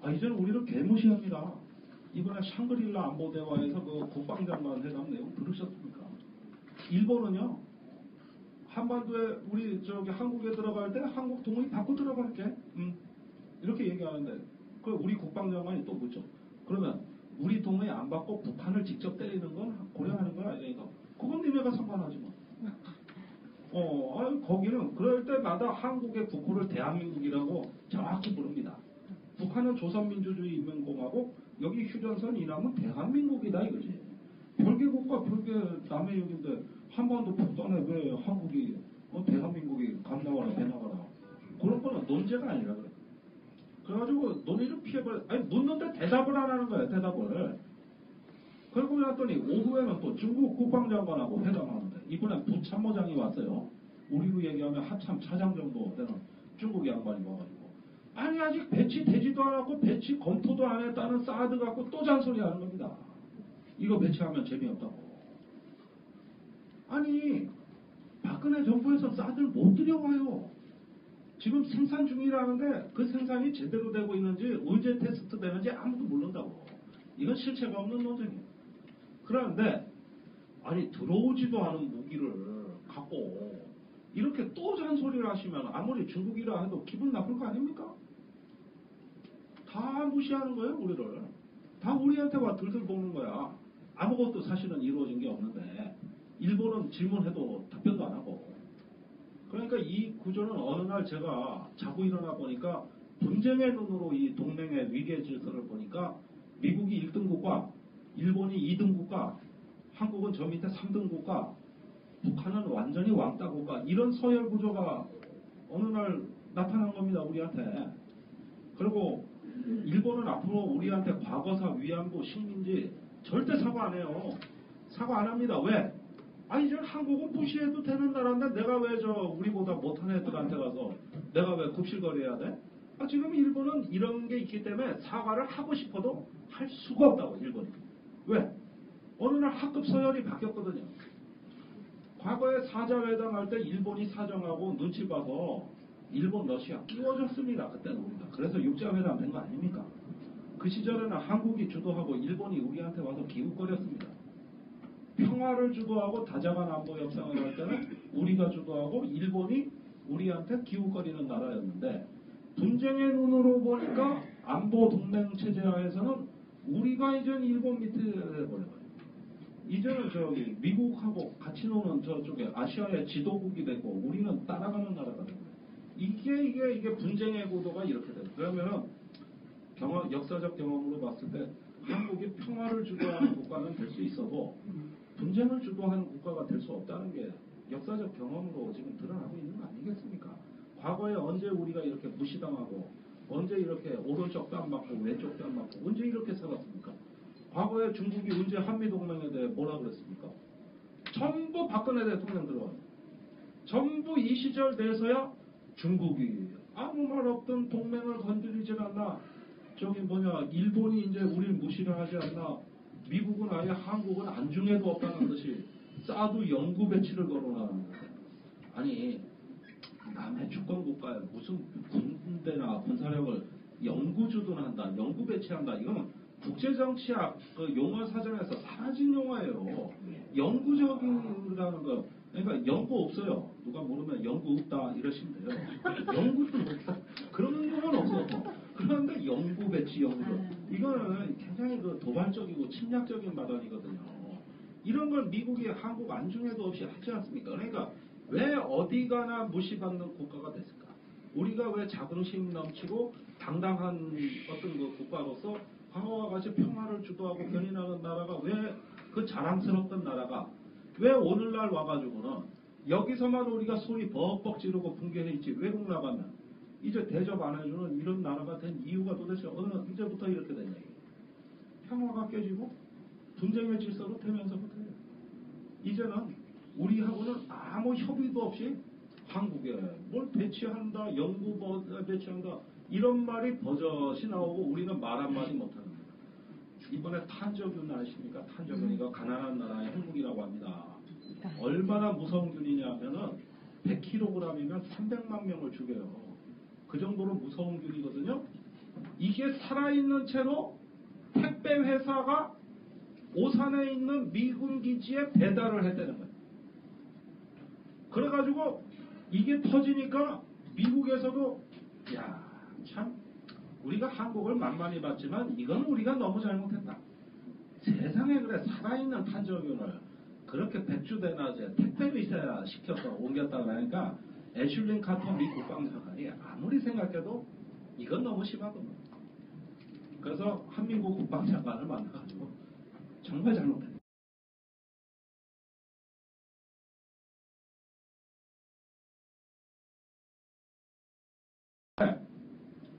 아 이제는 우리를 개무시합니다. 이번에 샹그릴라 안보대화에서 그 국방장관 회담 내용 들으셨습니까? 일본은요 한반도에 우리 저기 한국에 들어갈 때 한국 동의 받고 들어갈게 이렇게 얘기하는데 그 우리 국방장관이 또 묻죠. 그러면 우리 동의 안 받고 북한을 직접 때리는 건 고려하는 거야 이러니까 그건 니네가 상관하지 뭐. 거기는 그럴 때마다 한국의 국호를 대한민국이라고 정확히 부릅니다. 북한은 조선민주주의인민공화국, 여기 휴전선 이남은 대한민국이다 이거지. 별개 국가 별개 남의 얘기인데 한반도 북단에 왜 한국이 대한민국이 감 나와라 배 나가라 그런 거는 논제가 아니라 그래. 그래가지고 논의를 피해버려. 아니 묻는데 대답을 안 하는 거예요. 대답을. 그러고 났더니 오후에는 또 중국 국방장관하고 회담하는데 이번엔 부참모장이 왔어요. 우리로 얘기하면 하참 차장 정도 되는 중국 양반이 와가지고 아니 아직 배치되지도 않았고 배치 검토도 안 했다는 사드 갖고 또 잔소리하는 겁니다. 이거 배치하면 재미없다고. 아니 박근혜 정부에서 사드를 못 들여와요. 지금 생산 중이라는데 그 생산이 제대로 되고 있는지 언제 테스트 되는지 아무도 모른다고. 이건 실체가 없는 논쟁이에요. 그런데 아니 들어오지도 않은 무기를 갖고 이렇게 또 잔소리를 하시면 아무리 중국이라 해도 기분 나쁠 거 아닙니까? 다 무시하는 거예요 우리를. 다 우리한테 와 들들 보는 거야. 아무것도 사실은 이루어진 게 없는데 일본은 질문해도 답변도 안 하고. 그러니까 이 구조는 어느 날 제가 자고 일어나 보니까 분쟁의 눈으로 이 동맹의 위계 질서를 보니까 미국이 1등 국가, 일본이 2등 국가, 한국은 저 밑에 3등 국가, 북한은 완전히 왕따 국가, 이런 서열 구조가 어느 날 나타난 겁니다 우리한테. 그리고 일본은 앞으로 우리한테 과거사, 위안부, 식민지 절대 사과 안 해요. 사과 안 합니다. 왜? 아니 저 한국은 무시해도 되는 나라인데 내가 왜 저 우리보다 못한 애들한테 가서 내가 왜 굽실거려야 돼? 아, 지금 일본은 이런 게 있기 때문에 사과를 하고 싶어도 할 수가 없다고 일본이. 왜? 어느 날 학급 서열이 바뀌었거든요. 과거에 사자회담 할 때 일본이 사정하고 눈치 봐서 일본 러시아 끼워줬습니다. 그때는 우리가. 그래서 육자회담 된 거 아닙니까? 그 시절에는 한국이 주도하고 일본이 우리한테 와서 기웃거렸습니다. 평화를 주도하고 다자간 안보 협상을 할 때는 우리가 주도하고 일본이 우리한테 기웃거리는 나라였는데 분쟁의 눈으로 보니까 안보 동맹 체제 하에서는 우리가 이제는 일본 밑에 버려요. 이제는 저기 미국하고 같이 노는 저쪽에 아시아의 지도국이 되고 우리는 따라가는 나라가 되고 이게 분쟁의 구도가 이렇게 돼요. 그러면은 역사적 경험으로 봤을 때 한국이 평화를 주도하는 국가는 될 수 있어도 분쟁을 주도하는 국가가 될 수 없다는 게 역사적 경험으로 지금 드러나고 있는 거 아니겠습니까? 과거에 언제 우리가 이렇게 무시당하고 언제 이렇게 오른쪽도 안 맞고 왼쪽도 안 맞고 언제 이렇게 살았습니까? 과거에 중국이 언제 한미동맹에 대해 뭐라 그랬습니까? 전부 박근혜 대통령 들어와요. 전부 이 시절 내서야 중국이 아무 말 없던 동맹을 건드리질 않나. 저기 뭐냐 일본이 이제 우리를 무시를 하지 않나. 미국은 아예 한국은 안중에도 없다는 듯이 싸도 영구 배치를 거론하는 거예요. 아니 남의 주권 국가에 무슨 군대나 군사력을 영구주둔 한다, 영구 배치한다. 이건 국제정치학 그 용어 사전에서 사라진 용어예요. 영구적이라는 거. 그러니까 영구 없어요. 누가 모르면 영구 없다 이러시면 돼요. 영구는 없다. 그런 건 없어. 그런데 영구 배치, 영구. 이거는 굉장히 그 도발적이고 침략적인 발언이거든요. 이런 걸 미국이 한국 안중에도 없이 하지 않습니까? 그러니까 왜 어디 가나 무시받는 국가가 됐을까? 우리가 왜 자긍심 넘치고 당당한 어떤 그 국가로서 과거와 같이 평화를 주도하고 견인하는 나라가 왜 그 자랑스럽던 나라가 왜 오늘날 와가지고는 여기서만 우리가 소리 벅벅 지르고 붕괴해있지 외국 나가면 이제 대접 안 해주는 이런 나라가 된 이유가 도대체 어느 이제부터 이렇게 됐냐. 평화가 깨지고 분쟁의 질서로 되면서부터요. 이제는 우리하고는 아무 협의도 없이 한국에 뭘 배치한다, 영구 배치한다 이런 말이 버젓이 나오고 우리는 말 한마디 못하는 거예요. 이번에 탄저균 아십니까? 탄저균이가 가난한 나라의 핵무기라고 합니다. 얼마나 무서운 균이냐 하면은 100kg이면 300만 명을 죽여요. 그 정도로 무서운 균이거든요. 이게 살아있는 채로 택배 회사가 오산에 있는 미군 기지에 배달을 했다는 거예요. 그래가지고 이게 터지니까 미국에서도 야 참 우리가 한국을 만만히 봤지만 이건 우리가 너무 잘못했다. 세상에 그래 살아있는 탄저균을 그렇게 백주대낮에 택배를 시켜서 옮겼다 그러니까 애슐린 카터 미 국방장관이 아무리 생각해도 이건 너무 심하거든요. 그래서 한민국 국방장관을 만나가지고 정말 잘못했다.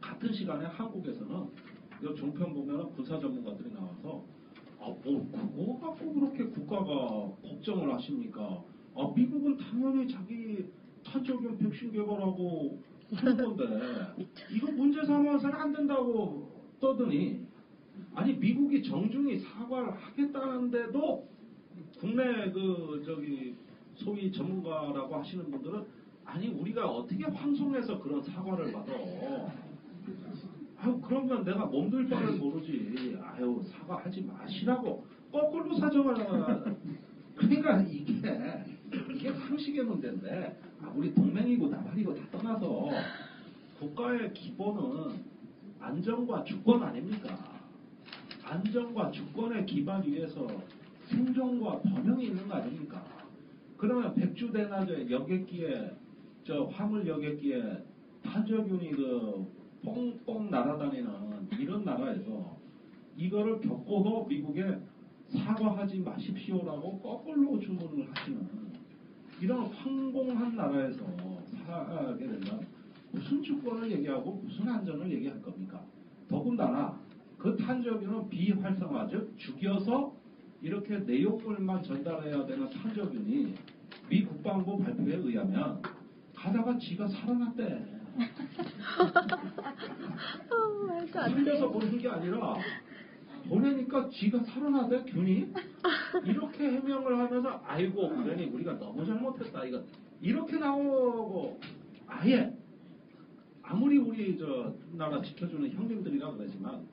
같은 시간에 한국에서는 이 종편 보면 군사 전문가들이 나와서 뭐 그거 갖고 그렇게 국가가 걱정을 하십니까? 미국은 당연히 자기 탄저균 백신 개발하고 하는 건데 이거 문제 삼아서는 안 된다고 떠드니 아니 미국이 정중히 사과를 하겠다는데도 국내 그 저기 소위 전문가라고 하시는 분들은 아니 우리가 어떻게 방송에서 그런 사과를 받아? 아유 그러면 내가 몸둘 바를 모르지. 아유 사과하지 마시라고 거꾸로 사정을 그러니까 이게 상식의 문제인데 우리 동맹이고 나발이고 다 떠나서 국가의 기본은 안정과 주권 아닙니까? 안정과 주권의 기반 위에서 생존과 번영이 있는 거 아닙니까? 그러면 백주대낮에 여객기에 저 화물 여객기에 탄저균이 그 뻥뻥 날아다니는 이런 나라에서 이거를 겪고도 미국에 사과하지 마십시오라고 거꾸로 주문을 하시는 이런 황공한 나라에서 살게 되면 무슨 주권을 얘기하고 무슨 안전을 얘기할 겁니까? 더군다나 그 탄저균은 비활성화 즉 죽여서 이렇게 내용물만 전달해야 되는 탄저균이 미 국방부 발표에 의하면 가다가 지가 살아났대. 흘려서 보는 게 아니라 보내니까 지가 살아나대 균이 이렇게 해명을 하면서 아이고 그러니 우리가 너무 잘못했다 이거 이렇게 나오고 아예 아무리 우리 저 나라 지켜주는 형님들이라 그러지만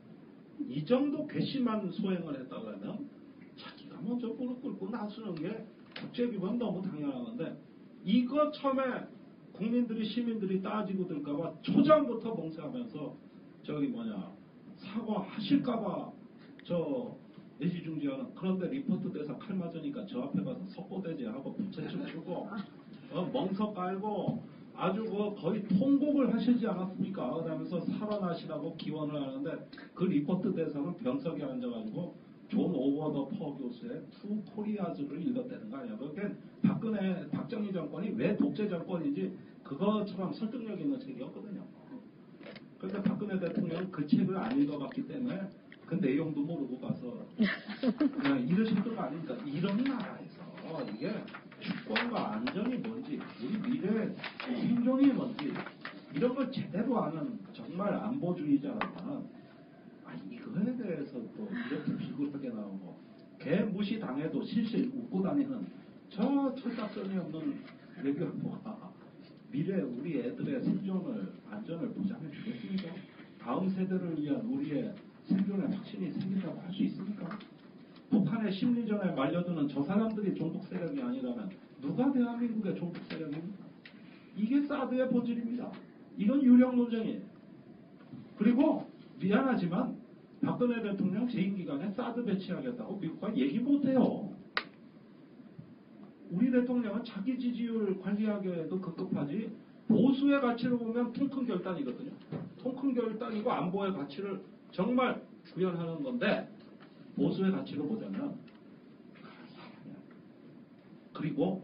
이 정도 괘씸한 소행을 했다 그러면 자기가 먼저 무릎 꿇고 나서는 게 국제기본 너무 당연하는데 이거 처음에 국민들이 시민들이 따지고 들까봐 초장부터 봉쇄하면서 저기 뭐냐 사과하실까봐 저 애지중지하는 그런데 리포트 대사 칼 맞으니까 저 앞에 가서 석고대제하고 부채춤 추고 멍석 깔고 아주 거의 통곡을 하시지 않았습니까? 그러면서 살아나시라고 기원을 하는데 그 리포트 대사는 병석에 앉아가지고 존 오버 더 퍼 교수의 투 코리아즈를 읽었다는 거 아니야. 그게 박정희 정권이 왜 독재 정권인지 그것처럼 설득력 있는 책이었거든요. 그런데 박근혜 대통령은 그 책을 안 읽어봤기 때문에 그 내용도 모르고 가서 그냥 이러실 거 아닙니까? 이런 나라에서 이게 주권과 안전이 뭔지, 우리 미래 생존이 뭔지 이런 걸 제대로 아는 정말 안보주의자라면 이거에 대해서 또 이렇게 비굴하게 나오고 개 무시 당해도 실실 웃고 다니는 저 철딱선이 없는 외교안보가 미래 우리 애들의 생존을 안전을 보장해 주겠습니까? 다음 세대를 위한 우리의 생존의 확신이 생긴다고 할 수 있습니까? 북한의 심리전에 말려드는 저 사람들이 종북 세력이 아니라면 누가 대한민국의 종북 세력입니까? 이게 사드의 본질입니다. 이건 유령 논쟁이에요. 그리고 미안하지만 박근혜 대통령 재임 기간에 사드 배치하겠다고 미국과 얘기 못해요. 우리 대통령은 자기 지지율 관리하기에도 급급하지 보수의 가치를 보면 통 큰 결단이거든요. 통 큰 결단이고 안보의 가치를 정말 구현하는 건데 보수의 가치로 보자면 그리고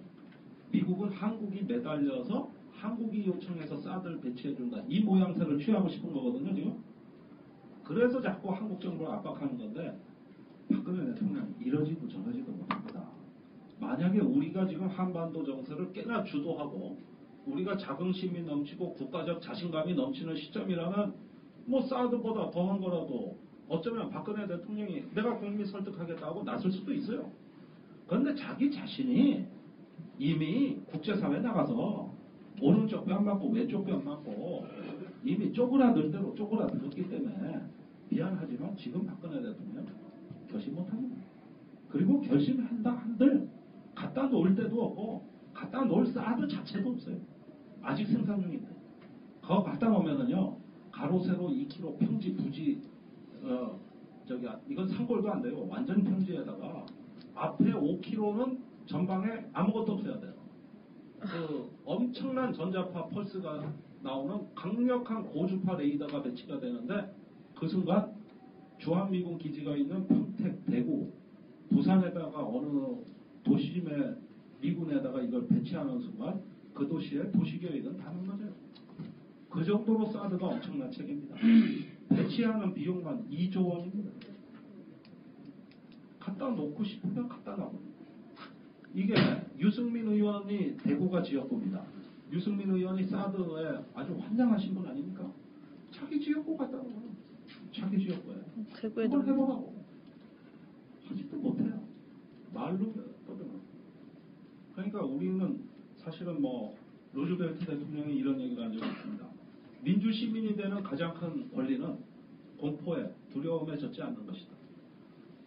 미국은 한국이 매달려서 한국이 요청해서 사드를 배치해준다. 이 모양새를 취하고 싶은 거거든요. 지금. 그래서 자꾸 한국 정부를 압박하는 건데 박근혜 대통령 이러지도 저러지도 못합니다. 만약에 우리가 지금 한반도 정세를 꽤나 주도하고 우리가 자긍심이 넘치고 국가적 자신감이 넘치는 시점이라면 뭐 사드보다 더한 거라도 어쩌면 박근혜 대통령이 내가 국민 설득하겠다고 나설 수도 있어요. 그런데 자기 자신이 이미 국제사회에 나가서 오른쪽 뺨 맞고 왼쪽 뺨 맞고 이미 쪼그라들 대로 쪼그라들었기 때문에 미안하지만 지금 박근혜 대통령 결심 못합니다. 그리고 결심한다 한들 갖다 놓을 데도 없고 갖다 놓을 사드 자체도 없어요. 아직 생산 중인데 그거 갖다 놓으면은요 가로 세로 2km 평지 부지 이건 상골도 안 돼요. 완전 평지에다가 앞에 5km는 전방에 아무것도 없어야 돼요. 그 엄청난 전자파 펄스가 나오는 강력한 고주파 레이더가 배치가 되는데 그 순간 주한미군 기지가 있는 평택, 대구, 부산에다가 어느 도심에 미군에다가 이걸 배치하는 순간 그 도시의 도시계획은 다 무너져요. 그 정도로 사드가 엄청난 책입니다. 배치하는 비용만 2조 원입니다. 갖다 놓고 싶으면 갖다 놔봅니다. 이게 유승민 의원이 대구가 지역구입니다. 유승민 의원이 사드에 아주 환장하신 분 아닙니까? 자기 지역구 갖다 놓으면 자기 지역구에 그걸 해보라고 하지도 못해요. 말로 떠들어요. 그러니까 우리는 사실은 뭐 루즈벨트 대통령이 이런 얘기를 한 적이 있습니다. 민주 시민이 되는 가장 큰 권리는 공포에 두려움에 젖지 않는 것이다.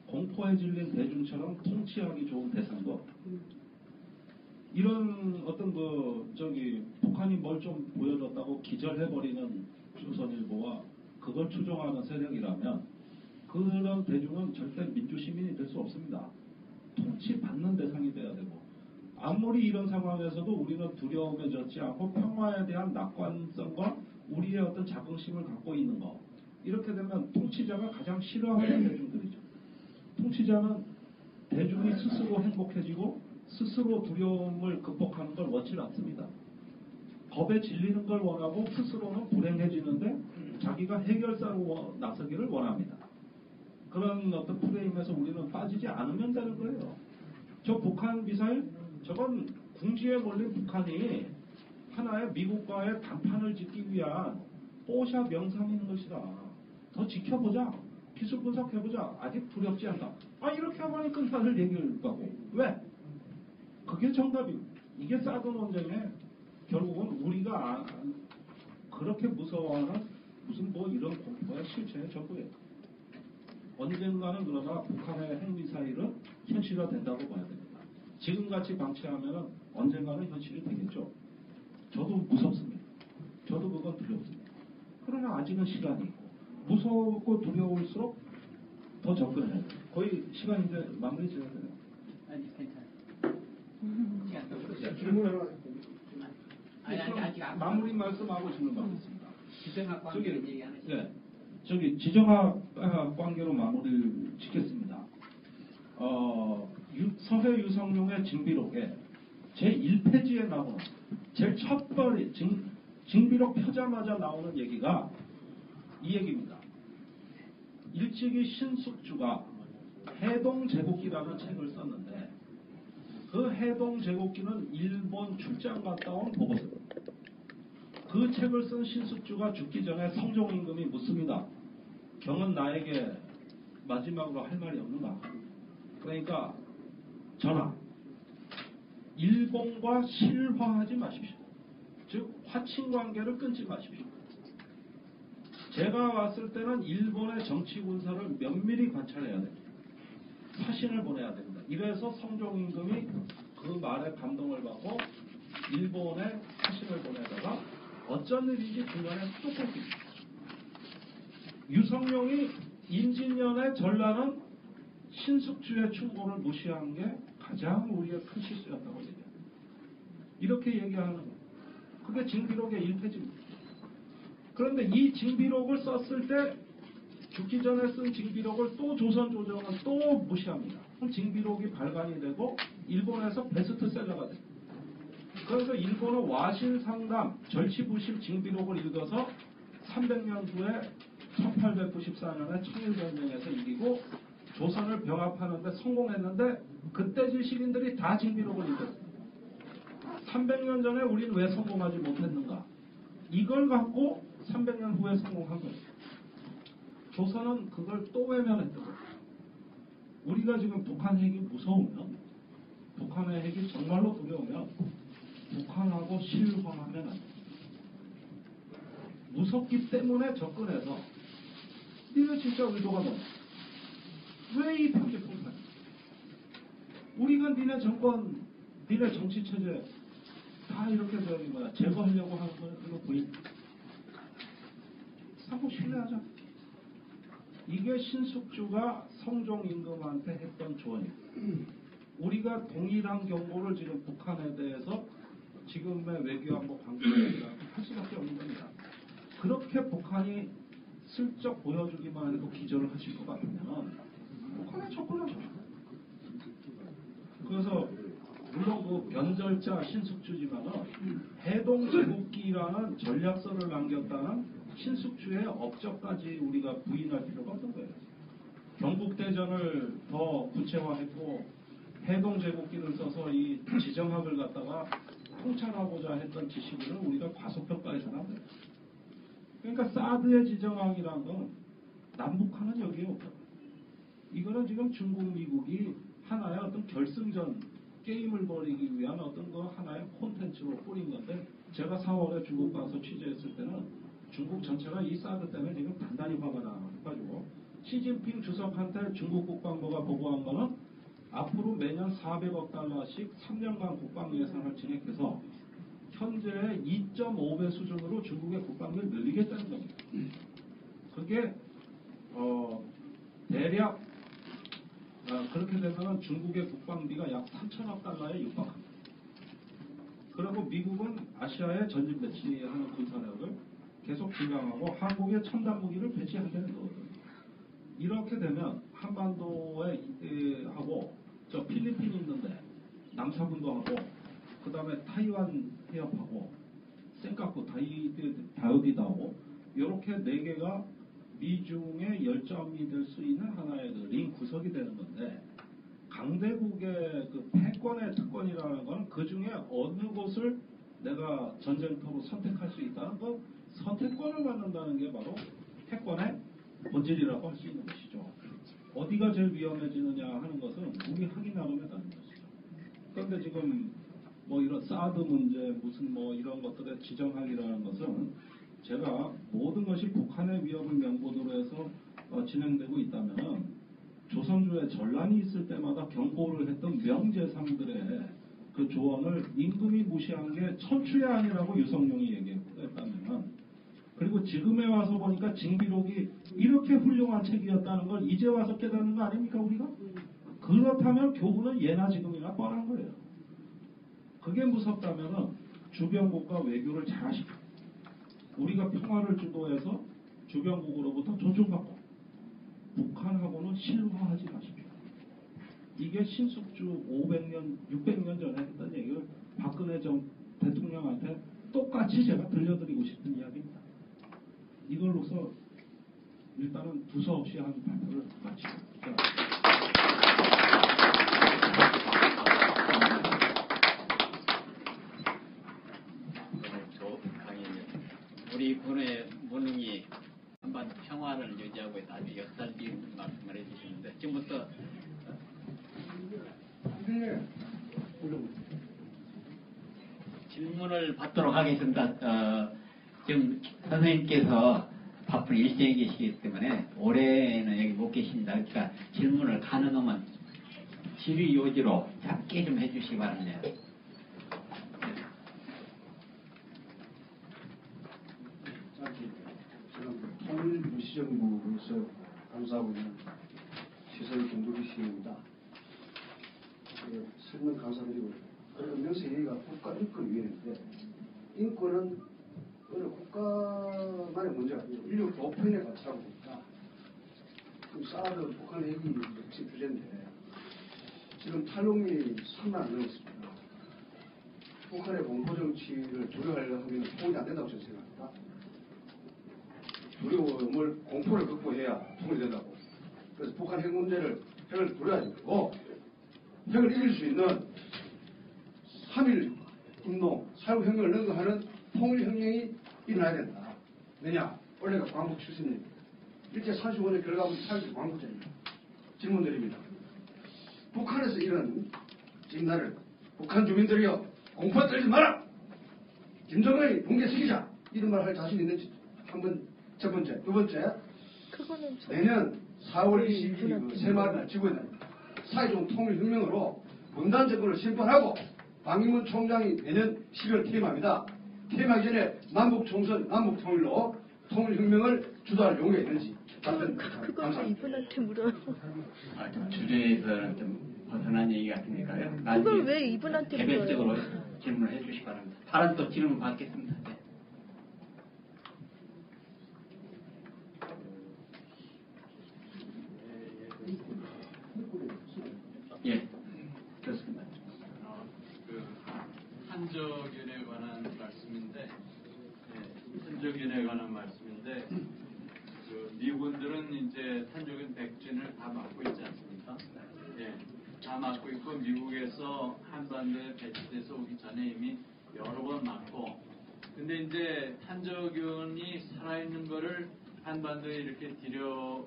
공포에 질린 대중처럼 통치하기 좋은 대상도 없다. 이런 어떤 북한이 뭘 좀 보여줬다고 기절해버리는 조선일보와 그걸 추종하는 세력이라면 그런 대중은 절대 민주 시민이 될 수 없습니다. 통치받는 대상이 돼야 되고 아무리 이런 상황에서도 우리는 두려움에 젖지 않고 평화에 대한 낙관성과 우리의 어떤 자긍심을 갖고 있는 거 이렇게 되면 통치자가 가장 싫어하는 대중들이죠. 통치자는 대중이 스스로 행복해지고 스스로 두려움을 극복하는 걸 원치 않습니다. 겁에 질리는 걸 원하고 스스로는 불행해지는데 자기가 해결사로 나서기를 원합니다. 그런 어떤 프레임에서 우리는 빠지지 않으면 되는 거예요. 저 북한 미사일 저건 궁지에 몰린 북한이 하나의 미국과의 단판을 짓기 위한 뽀샤 명상인 것이다. 더 지켜보자. 기술 분석해보자. 아직 두렵지 않다. 이렇게 하면 끝날 얘기를 가고 왜? 그게 정답입니다. 이게 사드 논쟁에 결국은 우리가 그렇게 무서워하는 무슨 이런 공포의 실체의 전부예요. 언젠가는 그러나 북한의 핵미사일은 현실화된다고 봐야 됩니다. 지금같이 방치하면 언젠가는 현실이 되겠죠. 저도 무섭습니다. 저도 그건 두렵습니다. 그러나 아직은 시간이 있고 무섭고 두려울수록 더 접근해야 돼요. 거의 시간이 이제 마무리 지어야 돼요. 아니 괜찮아. 질문 하나. 아직 안 마무리 말씀하고 질문 받겠습니다. 지정학 관계 얘기 안 했어요. 저기 지정학 관계로 마무리를 짓겠습니다. 서해 유성룡의 징비록에 제1페이지에 나오는 제일 첫 번째 징비록 펴자마자 나오는 얘기가 이 얘기입니다. 일찍이 신숙주가 해동제국이라는 책을 썼는데 그 해동 제국기는 일본 출장 갔다 온 보고서입니다. 그 책을 쓴 신숙주가 죽기 전에 성종임금이 묻습니다. 경은 나에게 마지막으로 할 말이 없는가? 그러니까 전하, 일본과 실화하지 마십시오. 즉 화친관계를 끊지 마십시오. 제가 왔을 때는 일본의 정치 군사를 면밀히 관찰해야 됩니다. 사신을 보내야 됩니다. 이래서 성종임금이 그 말에 감동을 받고 일본에 사신을 보내다가 어쩐 일인지 중간에 또 뺏깁니다. 유성룡이 임진년의 전라는 신숙주의 충고를 무시한 게 가장 우리의 큰 실수였다고 얘기합니다. 이렇게 얘기하는 거예요. 그게 징비록의 1페이지입니다. 그런데 이 징비록을 썼을 때 죽기 전에 쓴 징비록을 또 조선조정은 또 무시합니다. 그럼 징비록이 발간이 되고 일본에서 베스트셀러가 됩니다. 그래서 일본은 와신상담 절치부심 징비록을 읽어서 300년 후에 1894년에 청일전쟁에서 이기고 조선을 병합하는데 성공했는데 그때 시민들이 다 징비록을 읽었습니다. 300년 전에 우리는 왜 성공하지 못했는가? 이걸 갖고 300년 후에 성공한 거예요. 조선은 그걸 또 외면했던 거예요. 우리가 지금 북한 핵이 무서우면, 북한의 핵이 정말로 두려우면 북한하고 실화하면 안 돼요. 무섭기 때문에 접근해서 니네 진짜 의도가 뭐야? 왜 이 편집품을? 우리가 니네 정권, 니네 정치체제 다 이렇게 제거하려고 하는 거는 그거 보입니다. 상호 신뢰하자. 이게 신숙주가 성종임금한테 했던 조언입니다. 우리가 동일한 경고를 지금 북한에 대해서 지금의 외교안보 관계를 할 수밖에 없는 겁니다. 그렇게 북한이 슬쩍 보여주기만 해도 기절을 하실 것 같으면 북한에 접근하죠. 그래서 물론 그 변절자 신숙주지만은 해동제국기라는 전략서를 남겼다는 신숙주의 업적까지 우리가 부인할 필요가 없는 거예요. 경국대전을 더 구체화했고 해동제국기를 써서 이 지정학을 갖다가 통찰하고자 했던 지식을 우리가 과소평가해서는 안 돼요. 그러니까 사드의 지정학이라는 건 남북한은 여기에 없다. 이거는 지금 중국, 미국이 하나의 어떤 결승전 게임을 벌이기 위한 어떤 거 하나의 콘텐츠로 뿌린 건데 제가 4월에 중국 가서 취재했을 때는 중국 전체가 이 사드 때문에 지금 단단히 화가 나가지고 시진핑 주석한테 중국 국방부가 보고한 거는 앞으로 매년 400억 달러씩 3년간 국방 예산을 증액해서 현재의 2.5배 수준으로 중국의 국방비를 늘리겠다는 겁니다. 그게 대략 그렇게 되면 중국의 국방비가 약 3천억 달러에 육박합니다. 그리고 미국은 아시아에 전진 배치하는 군사력을 계속 증강하고 한국에 첨단 무기를 배치한다는 거거든요. 이렇게 되면 한반도에 하고 저 필리핀 있는데 남사군도 하고 그 다음에 타이완 해협하고 센카쿠 다이어디도 하고 이렇게 4개가 미중의 열점이 될 수 있는 하나의 그 링 구석이 되는 건데 강대국의 그 패권의 특권이라는 건 그 중에 어느 곳을 내가 전쟁터로 선택할 수 있다는 그 선택권을 갖는다는 게 바로 패권의 본질이라고 할 수 있는 것이죠. 어디가 제일 위험해지느냐 하는 것은 우리 학이 나름에 다른 것이죠. 그런데 지금 뭐 이런 사드 문제 무슨 뭐 이런 것들의 지정학이라는 것은 제가 모든 것이 북한의 위협을 명분으로 해서 진행되고 있다면 조선주의 전란이 있을 때마다 경고를 했던 명재상들의 그 조언을 임금이 무시한 게 천추의 아니라고 유성룡이 얘기했다면 그리고 지금에 와서 보니까 징비록이 이렇게 훌륭한 책이었다는 걸 이제 와서 깨닫는 거 아닙니까 우리가? 그렇다면 교훈은 예나 지금이나 뻔한 거예요. 그게 무섭다면은 주변국가 외교를 잘 하십시오. 우리가 평화를 주도해서 주변국으로부터 존중받고 북한하고는 실화하지 마십시오. 이게 신숙주 500년, 600년 전에 했던 얘기를 박근혜 전 대통령한테 똑같이 제가 들려드리고 싶은 이야기입니다. 이걸로서 일단은 두서없이 한 발표를 마치겠습니다. 역사를 유지하고 있다. 아주 역사적인 말씀을 해주시는데 지금부터 질문을 받도록 하겠습니다. 지금 선생님께서 바쁜 일정에 계시기 때문에 올해는 여기 못 계십니다. 그러니까 질문을 가능하면 질의 요지로 짧게 좀 해주시기 바랍니다. 저는 통일무시정부에서 감사하고 있는 시설 김두기 씨입니다. 설명 감사드리고, 명세 얘기가 국가인권위원회인데, 인권은 어느 국가만의 문제가 아니고 인류 보편의 가치라고 봅니다. 지금 사드 북한 핵이 핵심 주제인데, 지금 탈북민이 3만 안 넘었습니다. 북한의 공포 정치를 조려하려고 하면 통일이 안 된다고 저는 생각합니다. 두려움을, 공포를 극복해야 통일이 된다고. 그래서 북한 핵 문제를, 핵을 두려워야 되고, 핵을 이길 수 있는 3.1 운동, 사회혁명을 능가하는 통일혁명이 일어나야 된다. 왜냐? 원래가 광복 70년입니다. 일제 35년 결과물 40일 광복절입니다. 질문드립니다. 북한에서 이런 진날을 북한 주민들이여 공포에 떨지 마라! 김정은이 붕괴시키자! 이런 말 할 자신 있는지 첫 번째. 두 번째, 그거는 내년 4월 22일 그 새마을 지구의 날입니다. 사회적 통일혁명으로 분단 정권을 심판하고 방기문 총장이 내년 10월 퇴임합니다. 퇴임하기 전에 남북총선, 남북통일로 통일혁명을 주도할 용의가 있는지 그거는 이분한테 물어요. 좀 주제에서 좀 벗어난 얘기 같으니까요. 그걸 왜 이분한테 개별적으로 물어요? 질문을 해주시기 바랍니다. 다른 또 질문 받겠습니다. 네. 예, 그렇습니다. 그 한적연에 관한 말씀인데, 한적연에 관한 말씀인데, 그 미군들은 이제 한적연 백진을 다 맡고 있지 않습니까? 예, 다 맡고 있고 미국에서 한반도에 배치돼서 오기 전에 이미 여러 번 맡고, 근데 이제 한적연이 살아있는 거를 한반도에 이렇게 들여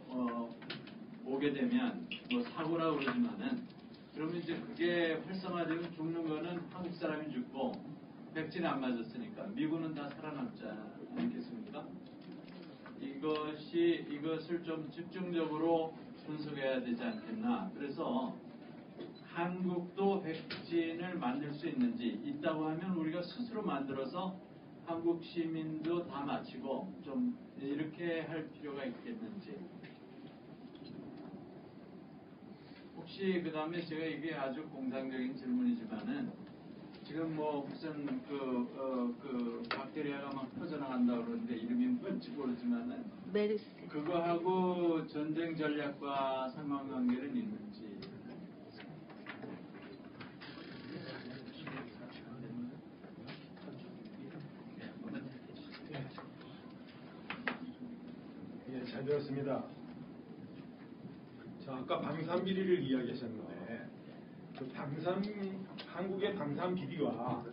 오게 되면 뭐 사고라고 그러지만은. 그러면 이제 그게 활성화되면 죽는 거는 한국 사람이 죽고 백신이 안 맞았으니까 미군은 다 살아남지 않겠습니까? 이것을 좀 집중적으로 분석해야 되지 않겠나. 그래서 한국도 백신을 만들 수 있는지, 있다고 하면 우리가 스스로 만들어서 한국 시민도 다 맞히고 좀 이렇게 할 필요가 있겠는지. 혹시 그 다음에 제가 이게 아주 공상적인 질문이지만은 지금 뭐 무슨 그 박테리아가 막 퍼져나간다 그러는데 이름이 뭔지 모르지만은 메르스. 그거하고 전쟁 전략과 상관관계는 있는지. 예, 잘 들었습니다. 자, 아까 방산 비리를 이야기하셨는데, 그 한국의 방산 비리와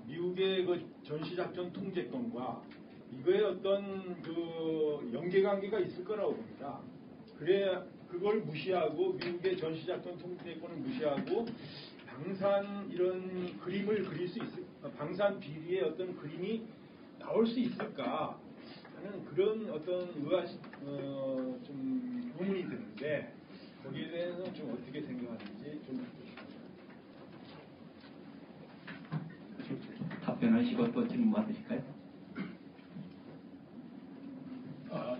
미국의 그 전시작전 통제권과 이거에 어떤 그 연계관계가 있을 거라고 봅니다. 그래, 그걸 무시하고 미국의 전시작전 통제권을 무시하고 방산 이런 그림을 그릴 수 있을, 방산 비리의 어떤 그림이 나올 수 있을까 하는 그런 어떤 좀 의문이 드는데, 거기에 대해서 좀 어떻게 생각하는지 좀 답변하시고 또 질문 받으실까요?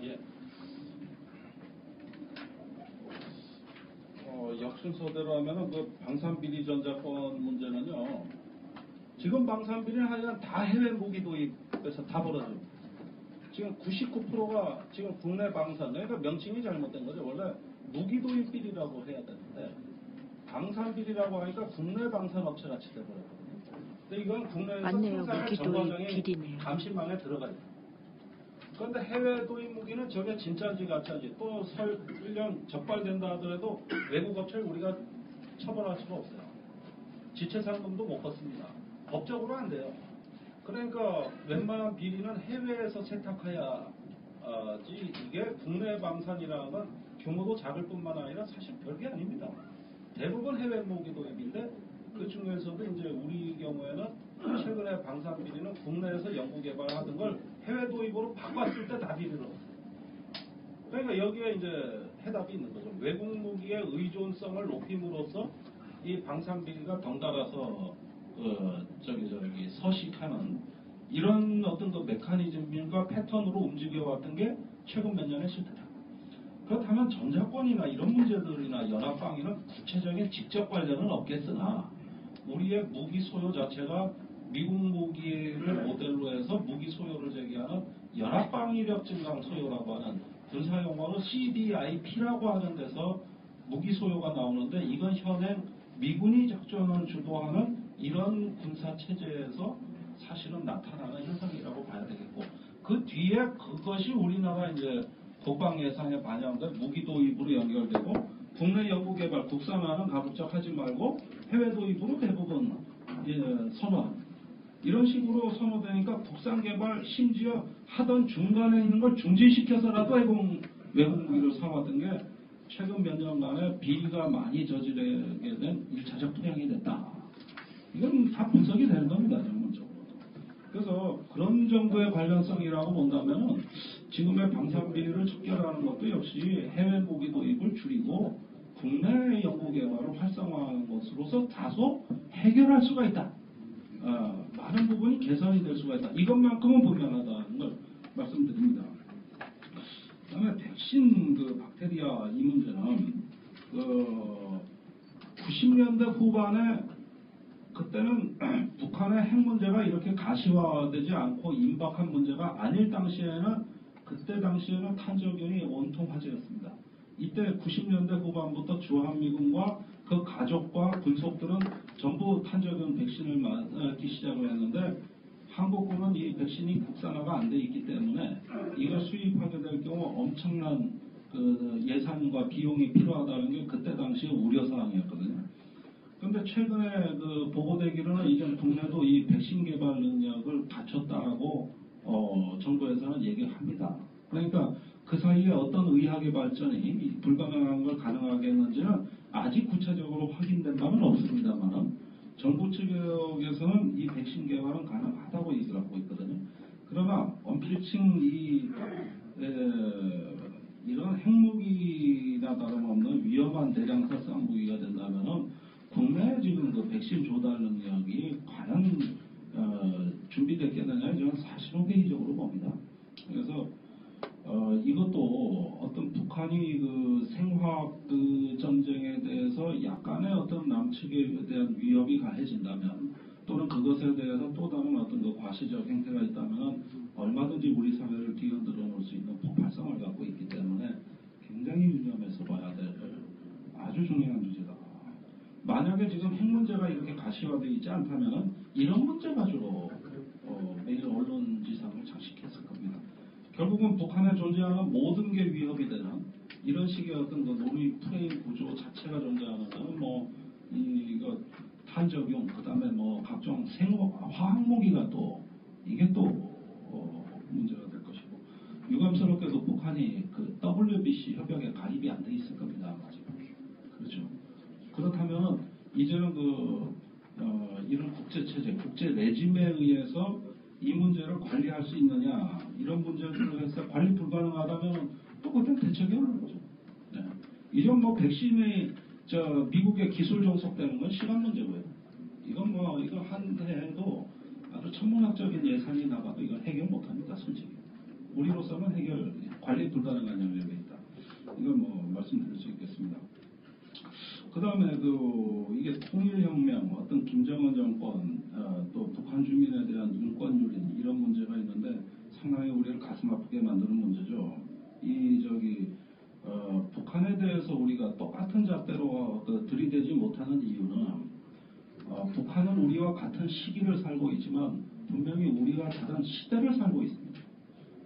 예. 역순서대로 하면은 그 방산비리 전자권 문제는요. 지금 방산비리는 하여간 다 해외 무기 도입에서 다 벌어집니다. 지금 99%가 지금 국내 방산, 그러니까 명칭이 잘못된 거죠. 원래 무기 도입 비리라고 해야 되는데 방산비리라고 하니까 국내 방산업체가 치대버렸거든요. 근데 이건 국내에서 맞네요. 생산할 무기 도입 정과정이 비리네요. 감시망에 들어가 있어요. 그런데 해외 도입 무기는 저게 진짜인지 가짜인지 또 설령 적발된다 하더라도 외국 업체를 우리가 처벌할 수가 없어요. 지체상금도 못 받습니다. 법적으로 안 돼요. 그러니까 웬만한 비리는 해외에서 세탁해야지 이게 국내 국내 방산이라는 건 규모도 작을 뿐만 아니라 사실 별게 아닙니다. 대부분 해외 무기 도입인데 그 중에서도 이제 우리 경우에는 최근에 방산 비리는 국내에서 연구 개발하던 걸 해외 도입으로 바꿨을 때 다 비리를 얻었어요. 그러니까 여기에 이제 해답이 있는 거죠. 외국 무기의 의존성을 높임으로써 이 방산 비리가 덩달아서 서식하는 이런 어떤 그 메커니즘과 패턴으로 움직여왔던 게 최근 몇 년의 실태다. 그렇다면 전자권이나 이런 문제들이나 연합방위는 구체적인 직접 관련은 없겠으나 우리의 무기 소요 자체가 미국 무기를 모델로 해서 무기 소요를 제기하는 연합방위력 증강 소요라고 하는 군사용어로 CDIP라고 하는 데서 무기 소요가 나오는데 이건 현행 미군이 작전을 주도하는 이런 군사 체제에서 사실은 나타나는 현상이라고 봐야 되겠고 그 뒤에 그것이 우리나라 이제 국방 예산에 반영된 무기 도입으로 연결되고 국내 연구 개발 국산화는 가급적 하지 말고 해외 도입으로 대부분 선호하는 이런 식으로 선호되니까 국산 개발 심지어 하던 중간에 있는 걸 중지시켜서라도 외국 무기를 사왔던 게 최근 몇 년간에 비리가 많이 저지르게 된 1차적 투영이 됐다. 이건 다 분석이 되는 겁니다. 전문적으로. 그래서 그런 정도의 관련성이라고 본다면 지금의 방산 비리를 척결하는 것도 역시 해외 무기 도입을 줄이고 국내 연구 개발을 활성화하는 것으로서 다소 해결할 수가 있다. 많은 부분이 개선이 될 수가 있다. 이것만큼은 분명하다는 걸 말씀드립니다. 그다음에 백신 박테리아 이 문제는 90년대 후반에 그때는 북한의 핵 문제가 이렇게 가시화되지 않고 임박한 문제가 아닐 당시에는 그때 당시에는 탄저균이 온통 화제였습니다. 이때 90년대 후반부터 주한미군과 그 가족과 군속들은 전부 탄저균 백신을 맞기 시작을 했는데 한국군은 이 백신이 국산화가 안 돼 있기 때문에 이걸 수입하게 될 경우 엄청난 예산과 비용이 필요하다는 게 그때 당시에 우려사항이었거든요. 그런데 최근에 보고되기로는 이제 국내도 이 백신 개발 능력을 갖췄다고 정부에서는 얘기를 합니다. 그러니까 그 사이에 어떤 의학의 발전이 불가능한 걸 가능하게 했는지는 아직 구체적으로 확인된 바는 없습니다만 정부 측에서는 이 백신 개발은 가능하다고 얘기를 하고 있거든요. 그러나 언필칭 이런 핵무기나 다름없는 위험한 대량殺傷 무기가 된다면은 국내 지금 그 백신 조달 능력이 과연 준비됐겠느냐 저는 사실은 회의적으로 봅니다. 그래서 이것도 어떤 북한이 생화학 전쟁에 대해서 약간의 어떤 남측에 대한 위협이 가해진다면 또는 그것에 대해서 또 다른 어떤 과시적 행태가 있다면 얼마든지 우리 사회를 뒤흔들어 놓을 수 있는 폭발성을 갖고 있기 때문에 굉장히 유념해서 봐야 될 아주 중요한 주제다. 만약에 지금 핵 문제가 이렇게 가시화되어 있지 않다면 이런 문제 가지고 매일 언론지상을 장식했을 겁니다. 결국은 북한에 존재하는 모든 게 위협이 되는 이런 식의 어떤 논의 프레임 구조 자체가 존재하는 거는 이거 탄저균 그다음에 각종 화학무기가 또 이게 또 문제가 될 것이고 유감스럽게도 북한이 WBC 협약에 가입이 안 돼 있을 겁니다. 아직. 그렇죠. 그렇다면 이제는 이런 국제체제, 국제 레짐에 의해서 이 문제를 관리할 수 있느냐 이런 문제들을 해서 관리 불가능하다면 또 그때 대책이 없는 거죠. 네. 이전 백신이 미국의 기술 종속되는 건 시간 문제고요. 이건 이거 한 해에도 아주 천문학적인 예산이 나가도 이건 해결 못합니다. 솔직히 우리로서는 관리 불가능한 영역에 있다. 이건 말씀드릴 수 있겠습니다. 그 다음에 이게 통일혁명, 어떤 김정은 정권, 또 북한 주민에 대한 인권 유린 이런 문제가 있는데 상당히 우리를 가슴 아프게 만드는 문제죠. 북한에 대해서 우리가 똑같은 잣대로 들이대지 못하는 이유는 북한은 우리와 같은 시기를 살고 있지만 분명히 우리가 다른 시대를 살고 있습니다.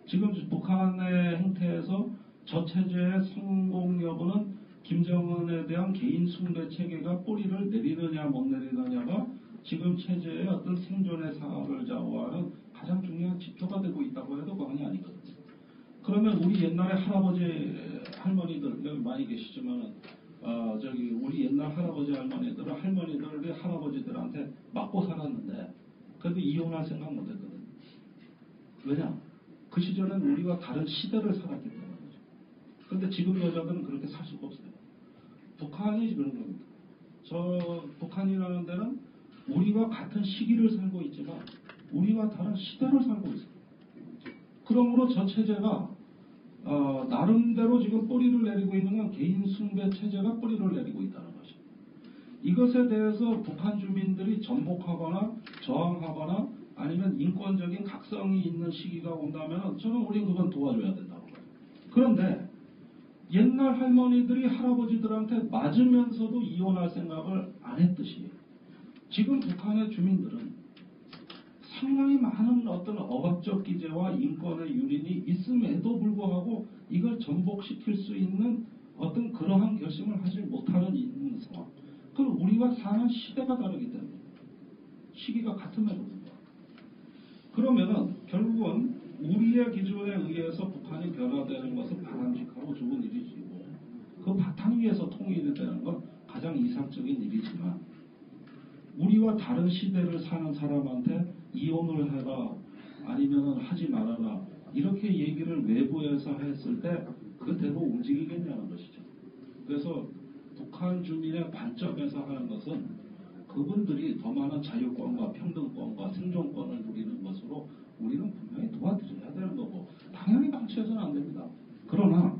지금 북한의 행태에서 저 체제의 성공 여부는 김정은에 대한 개인 숭배 체계가 뿌리를 내리느냐 못 내리느냐가 지금 체제의 어떤 생존의 사활을 좌우하는 가장 중요한 지표가 되고 있다고 해도 과언이 아니거든요. 그러면 우리 옛날에 할아버지 할머니들 여기 많이 계시지만은 저기 우리 옛날 할아버지 할머니들이 할아버지들한테 맞고 살았는데 그래도 이혼할 생각 못했거든. 왜냐? 그 시절엔 우리가 다른 시대를 살았기 때문이죠. 그런데 지금 여자들은 그렇게 살 수가 없어요. 북한이 그런 겁니다. 저 북한이라는 데는 우리와 같은 시기를 살고 있지만 우리와 다른 시대를 살고 있어요. 그러므로 저 체제가 나름대로 지금 뿌리를 내리고 있는 건 개인 숭배 체제가 뿌리를 내리고 있다는 것이죠. 이것에 대해서 북한 주민들이 전복하거나 저항하거나 아니면 인권적인 각성이 있는 시기가 온다면 저는 우리는 그건 도와줘야 된다고 봐요. 그런데 옛날 할머니들이 할아버지들한테 맞으면서도 이혼할 생각을 안 했듯이 지금 북한의 주민들은 상당히 많은 어떤 억압적 기제와 인권의 유린이 있음에도 불구하고 이걸 전복시킬 수 있는 어떤 그러한 결심을 하지 못하는 있는 상황. 그럼 우리가 사는 시대가 다르기 때문에 시기가 같음에도 불구하고 그러면은 결국은 우리의 기준에 의해서 북한이 변화되는 것은 바람직하고 좋은 일이지고 그 바탕 위에서 통일이 되는 건 가장 이상적인 일이지만 우리와 다른 시대를 사는 사람한테 이혼을 해라 아니면은 하지 말아라 이렇게 얘기를 외부에서 했을 때 그대로 움직이겠냐는 것이죠. 그래서 북한 주민의 관점에서 하는 것은 그분들이 더 많은 자유권과 평등권과 생존권을 누리는 것으로 우리는 분명히 도와드려야 되는 거고 당연히 방치해서는 안 됩니다. 그러나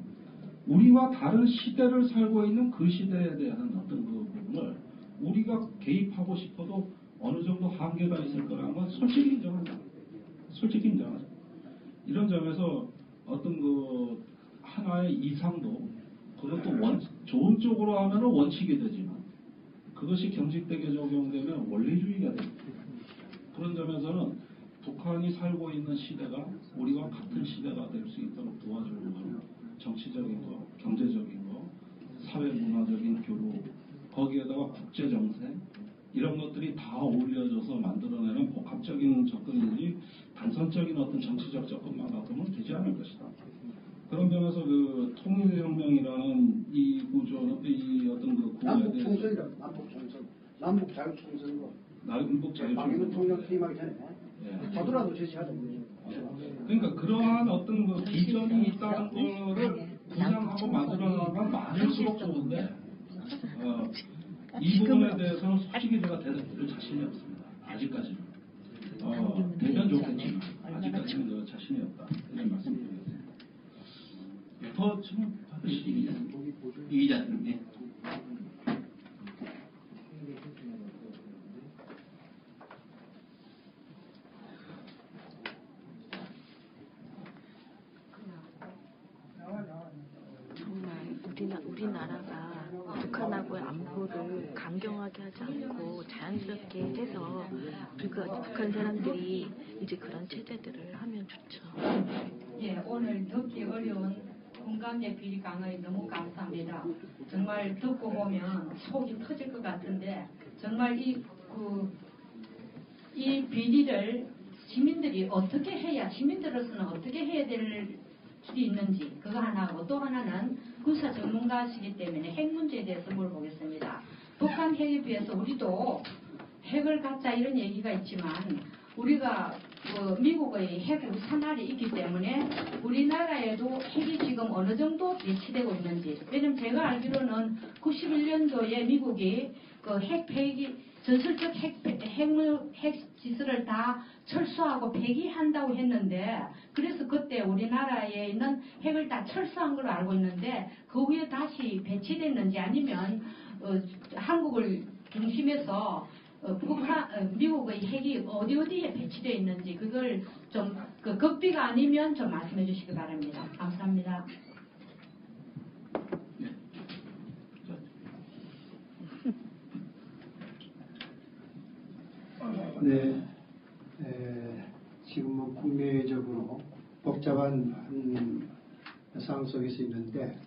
우리와 다른 시대를 살고 있는 그 시대에 대한 어떤 그 부분을 우리가 개입하고 싶어도 어느 정도 한계가 있을 거라는 건 솔직히 인정합니다. 솔직히 인정하죠. 이런 점에서 어떤 그 하나의 이상도 그것도 좋은 쪽으로 하면 원칙이 되지만 그것이 경직되게 적용되면 원리주의가 됩니다. 그런 점에서는 북한이 살고 있는 시대가 우리와 같은 시대가 될 수 있도록 도와주는 건 정치적인 거, 경제적인 거, 사회문화적인 교류, 거기에다가 국제정세 이런 것들이 다 어울려져서 만들어내는 복합적인 접근이지 단선적인 어떤 정치적 접근만 갖고는 되지 않을 것이다. 그런 면에서 그 통일혁명이라는 이 구조는 이 어떤 그 구호에 대해서 남북 자유총선거 남북 박영선 자유총선 총장 퇴임하기 전에 저더라도 제시하자. 그러니까 그러한 어떤 그 비전이 있다는 거를 구상하고 만들어나가면 많을수록 좋은데 이 부분에 대해서는 솔직히 제가 대답드릴 자신이 없습니다. 아직까지는 되면 좋겠지만 아직까지는 그 자신이 없다 이런 말씀드리겠습니다. 더 질문 받으시기 이 기자님. 네. 정말 우리나라가 북한하고의 안보를 강경하게 하지 않고 자연스럽게 해서 북한 사람들이 이제 그런 체제들을 하면 좋죠. 예, 오늘 듣기 어려운 공감대 비리 강의 너무 감사합니다. 정말 듣고 보면 속이 터질 것 같은데 정말 이 비리를 시민들이 어떻게 해야 시민들로서는 어떻게 해야 될 수 있는지 그거 하나고 또 하나는 군사 전문가시기 때문에 핵 문제에 대해서 물어보겠습니다. 북한 핵에 비해서 우리도 핵을 갖자 이런 얘기가 있지만 우리가 미국의 핵 우산알이 있기 때문에 우리나라에도 핵이 지금 어느 정도 배치되고 있는지 왜냐면 제가 알기로는 91년도에 미국이 그 핵 폐기 전술적 핵 시설을 다 철수하고 폐기한다고 했는데 그래서 그때 우리나라에 있는 핵을 다 철수한 걸로 알고 있는데 그 후에 다시 배치됐는지 아니면 한국을 중심해서 미국의 핵이 어디에 배치되어 있는지 그걸 좀 극비가 아니면 좀 말씀해 주시기 바랍니다. 감사합니다. 네, 지금은 국내적으로 복잡한 상황 속에서 있는데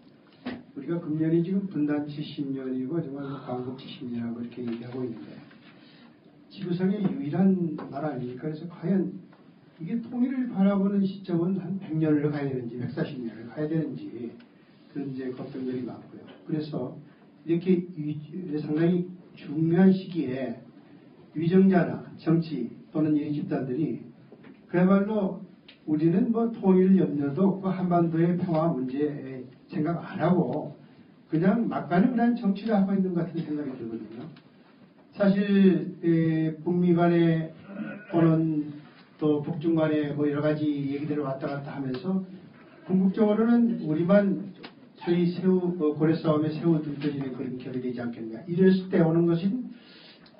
우리가 금년이 지금 분단 70년이고 정말 광복 70년이라고 그렇게 얘기하고 있는데 지구상의 유일한 나라 아닙니까? 그래서 과연 이게 통일을 바라보는 시점은 한 100년을 가야 되는지 140년을 가야 되는지 그런 이제 걱정들이 많고요. 그래서 이렇게 상당히 중요한 시기에 위정자나 정치 또는 이 집단들이 그야말로 우리는 뭐 통일 염려도 없고 한반도의 평화 문제 생각 안 하고 그냥 막가는 그런 정치를 하고 있는 것 같은 생각이 들거든요. 사실 북미 간에 또는 또 북중 간에 뭐 여러 가지 얘기들을 왔다 갔다 하면서 궁극적으로는 우리만 저희 고래 싸움에 새우 등떠지는 그런 결이 되지 않겠냐. 이랬을 때 오는 것은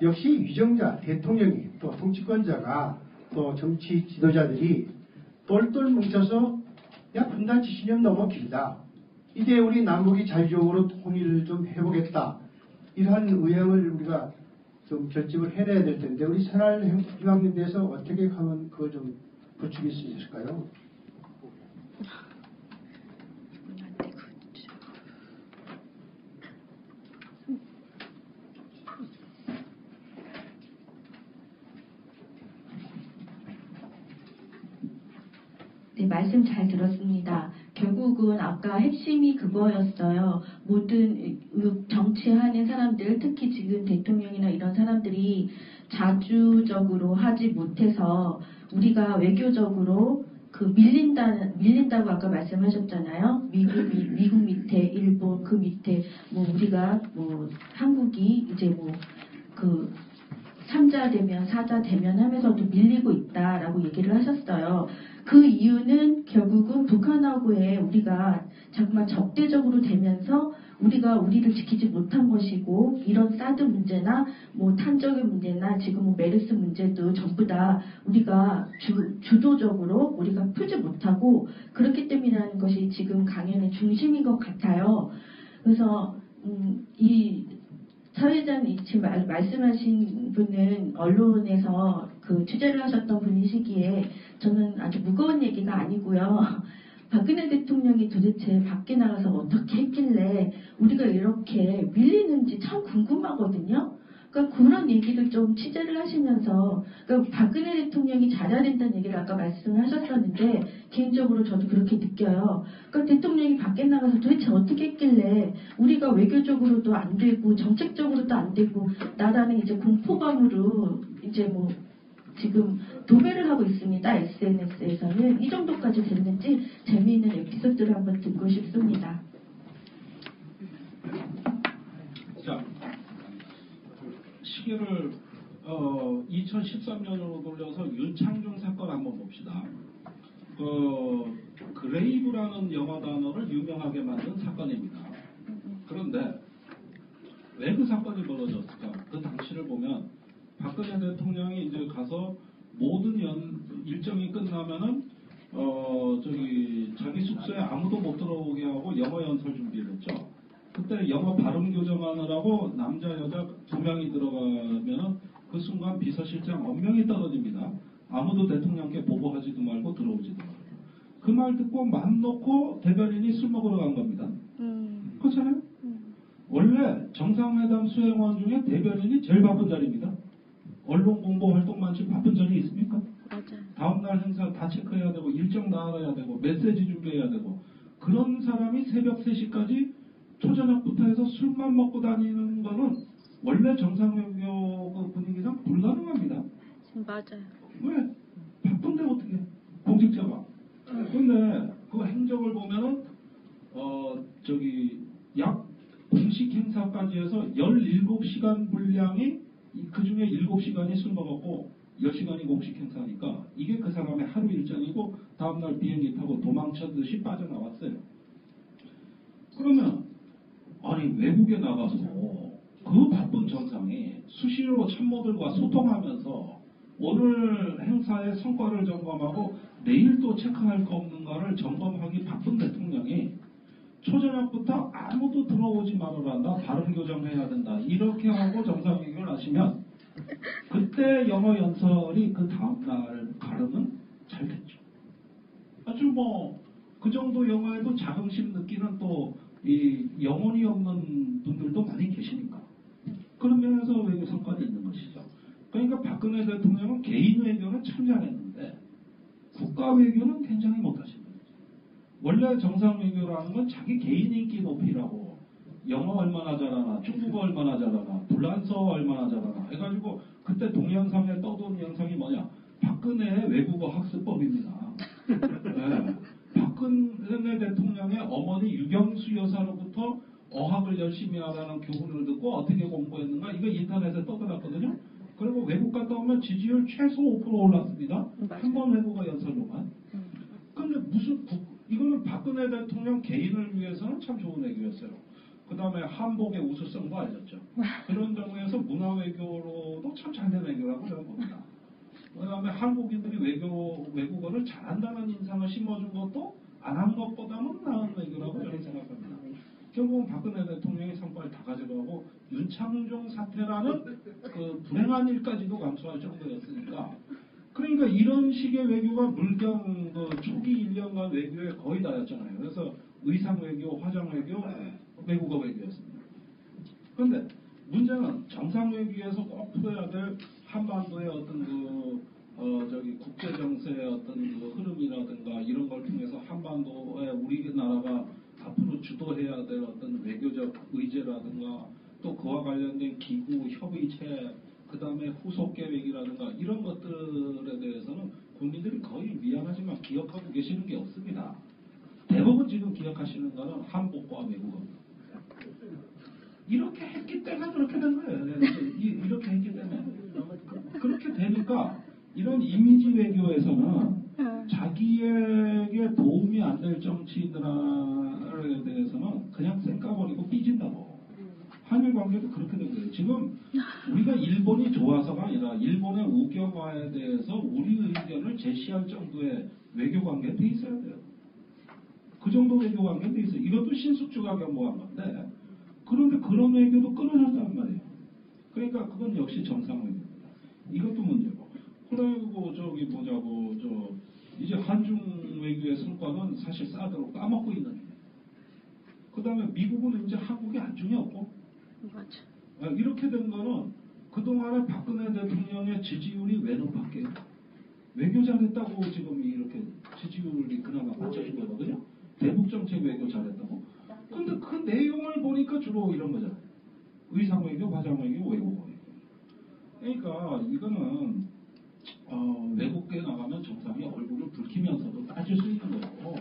역시 위정자, 대통령이 또 통치권자가 또 정치 지도자들이 똘똘 뭉쳐서 야 분단 70년 너무 길다. 이제 우리 남북이 자유적으로 통일을 좀 해보겠다. 이러한 의향을 우리가 좀 결집을 해내야 될 텐데 우리 새날희망연대에서 어떻게 하면 그걸 좀 부추길 수 있을까요? 네, 말씀 잘 들었습니다. 결국은 아까 핵심이 그거였어요. 모든 정치하는 사람들, 특히 지금 대통령이나 이런 사람들이 자주적으로 하지 못해서 우리가 외교적으로 밀린다고 아까 말씀하셨잖아요. 미국 밑에 일본 그 밑에 뭐 우리가 뭐 한국이 이제 뭐 그 3자 되면 4자 되면 하면서도 밀리고 있다라고 얘기를 하셨어요. 그 이유는 결국은 북한하고의 우리가 정말 적대적으로 되면서 우리가 우리를 지키지 못한 것이고 이런 사드 문제나 뭐 탄저의 문제나 지금 뭐 메르스 문제도 전부 다 우리가 주도적으로 우리가 풀지 못하고 그렇기 때문이라는 것이 지금 강연의 중심인 것 같아요. 그래서 이 사회자님 지금 말씀하신 분은 언론에서 그 취재를 하셨던 분이시기에 저는 아주 무거운 얘기가 아니고요. 박근혜 대통령이 도대체 밖에 나가서 어떻게 했길래 우리가 이렇게 밀리는지 참 궁금하거든요. 그러니까 그런 얘기를 좀 취재를 하시면서 그러니까 박근혜 대통령이 잘해야 된다는 얘기를 아까 말씀을 하셨었는데 개인적으로 저도 그렇게 느껴요. 그러니까 대통령이 밖에 나가서 도대체 어떻게 했길래 우리가 외교적으로도 안 되고 정책적으로도 안 되고 나라는 이제 공포감으로 이제 뭐 지금 도배를 하고 있습니다. SNS에서는 이 정도까지 됐는지 재미있는 에피소드를 한번 듣고 싶습니다. 자, 시계를 2013년으로 돌려서 윤창중 사건 한번 봅시다. 그레이브라는 영어 단어를 유명하게 만든 사건입니다. 그런데 왜 그 사건이 벌어졌을까? 그 당시를 보면 박근혜 대통령이 이제 가서 모든 일정이 끝나면은 자기 숙소에 아무도 못 들어오게 하고 영어 연설 준비를 했죠. 그때 영어 발음 교정하느라고 남자 여자 2명이 들어가면은 그 순간 비서실장 엄명이 떨어집니다. 아무도 대통령께 보고하지도 말고 들어오지도 말고. 그 말 듣고 맘 놓고 대변인이 술 먹으러 간 겁니다. 그렇잖아요? 원래 정상회담 수행원 중에 대변인이 제일 바쁜 자리입니다. 언론 공보 활동만 지금 바쁜 자리 있습니까? 맞아요. 다음날 행사 다 체크해야 되고 일정 나가야 되고 메시지 준비해야 되고 그런 사람이 새벽 3시까지 초저녁부터 해서 술만 먹고 다니는 거는 원래 정상외교 분위기상 불가능합니다. 맞아요. 왜? 바쁜데 어떻게 공직자가. 근데 그 행적을 보면은 약 공식 행사까지 해서 17시간 분량이 그 중에 7시간이 술 먹었고 10시간이 공식 행사니까 이게 그 사람의 하루 일정이고 다음날 비행기 타고 도망쳤듯이 빠져나왔어요. 그러면 아니 외국에 나가서 그 바쁜 정상이 수시로 참모들과 소통하면서 오늘 행사의 성과를 점검하고 내일 또 체크할 거 없는가를 점검하기 바쁜 대통령이 초저녁부터 아무도 들어오지 말아라. 나 발음 교정해야 된다. 이렇게 하고 정상회견을 하시면 그때 영어 연설이 그 다음날 발음은 잘 됐죠. 아주 뭐 그 정도 영어에도 자긍심 느끼는 또 이 영혼이 없는 분들도 많이 계시니까 그런 면에서 외교 성과는 있는 것이죠. 그러니까 박근혜 대통령은 개인 외교는 참 잘했는데 국가 외교는 굉장히 못하십니다. 원래 정상 외교라는 건 자기 개인 인기 높이라고 영어 얼마나 잘하나, 중국어 얼마나 잘하나, 불란서어 얼마나 잘하나 해가지고 그때 동영상에 떠도는 영상이 뭐냐? 박근혜의 외국어 학습법입니다. 네. 박근혜 대통령의 어머니 유경수 여사로부터 어학을 열심히 하라는 교훈을 듣고 어떻게 공부했는가? 이거 인터넷에 떠들었거든요. 그리고 외국 갔다 오면 지지율 최소 5% 올랐습니다. 한 번 외국어 연설로만. 근데 이거는 박근혜 대통령 개인을 위해서는 참 좋은 외교였어요. 그 다음에 한복의 우수성도 알렸죠. 그런 점에서 문화외교로도 참 잘된 외교라고 저는 봅니다. 그 다음에 한국인들이 외국어를 잘한다는 인상을 심어준 것도 안 한 것보다는 나은 외교라고 저는 생각합니다. 결국은 박근혜 대통령이 성과를 다 가져가고 윤창중 사태라는 그 불행한 일까지도 감수할 정도였으니까, 그러니까 이런 식의 외교가 물경 초기 1년간 외교에 거의 다였잖아요. 그래서 의상 외교, 화장 외교, 외국어 외교였습니다. 그런데 문제는 정상 외교에서 꼭 풀어야 될 한반도의 어떤 국제 정세의 어떤 그 흐름이라든가 이런 걸 통해서 한반도에 우리나라가 앞으로 주도해야 될 어떤 외교적 의제라든가 또 그와 관련된 기구, 협의체, 그 다음에 후속 계획이라든가 이런 것들에 대해서는 국민들이 거의 미안하지만 기억하고 계시는 게 없습니다. 대부분 지금 기억하시는 거는 한복과 외국어입니다. 이렇게 했기 때문에 그렇게 된 거예요. 이렇게 했기 때문에. 그렇게 되니까 이런 이미지 외교에서는 자기에게 도움이 안 될 정치인들에 대해서는 그냥 쌩까버리고 삐진다고. 한일 관계도 그렇게 된 거예요. 지금 우리가 일본이 좋아서가 아니라 일본의 우경화에 대해서 우리 의견을 제시할 정도의 외교 관계에 돼 있어야 돼요. 그 정도 외교 관계에 돼 있어요. 이것도 신숙주가 경고한 건데, 그런데 그런 외교도 끊어졌단 말이에요. 그러니까 그건 역시 정상 외교입니다. 이것도 문제고. 그리고 이제 한중 외교의 성과는 사실 사드로 까먹고 있는 거예요. 그 다음에 미국은 이제 한국에 안중이 없고, 맞아. 이렇게 된 거는 그동안에 박근혜 대통령의 지지율이 왜 높았게요? 외교 잘했다고 지금 이렇게 지지율이 그나마 받쳐준 거거든요. 대북정책 외교 잘했다고. 근데 그 내용을 보니까 주로 이런 거잖아요. 의상 외교, 화장 외교, 외국어 외교. 그러니까 이거는 외국에 나가면 정상이 얼굴을 붉히면서도 따질 수 있는 거고,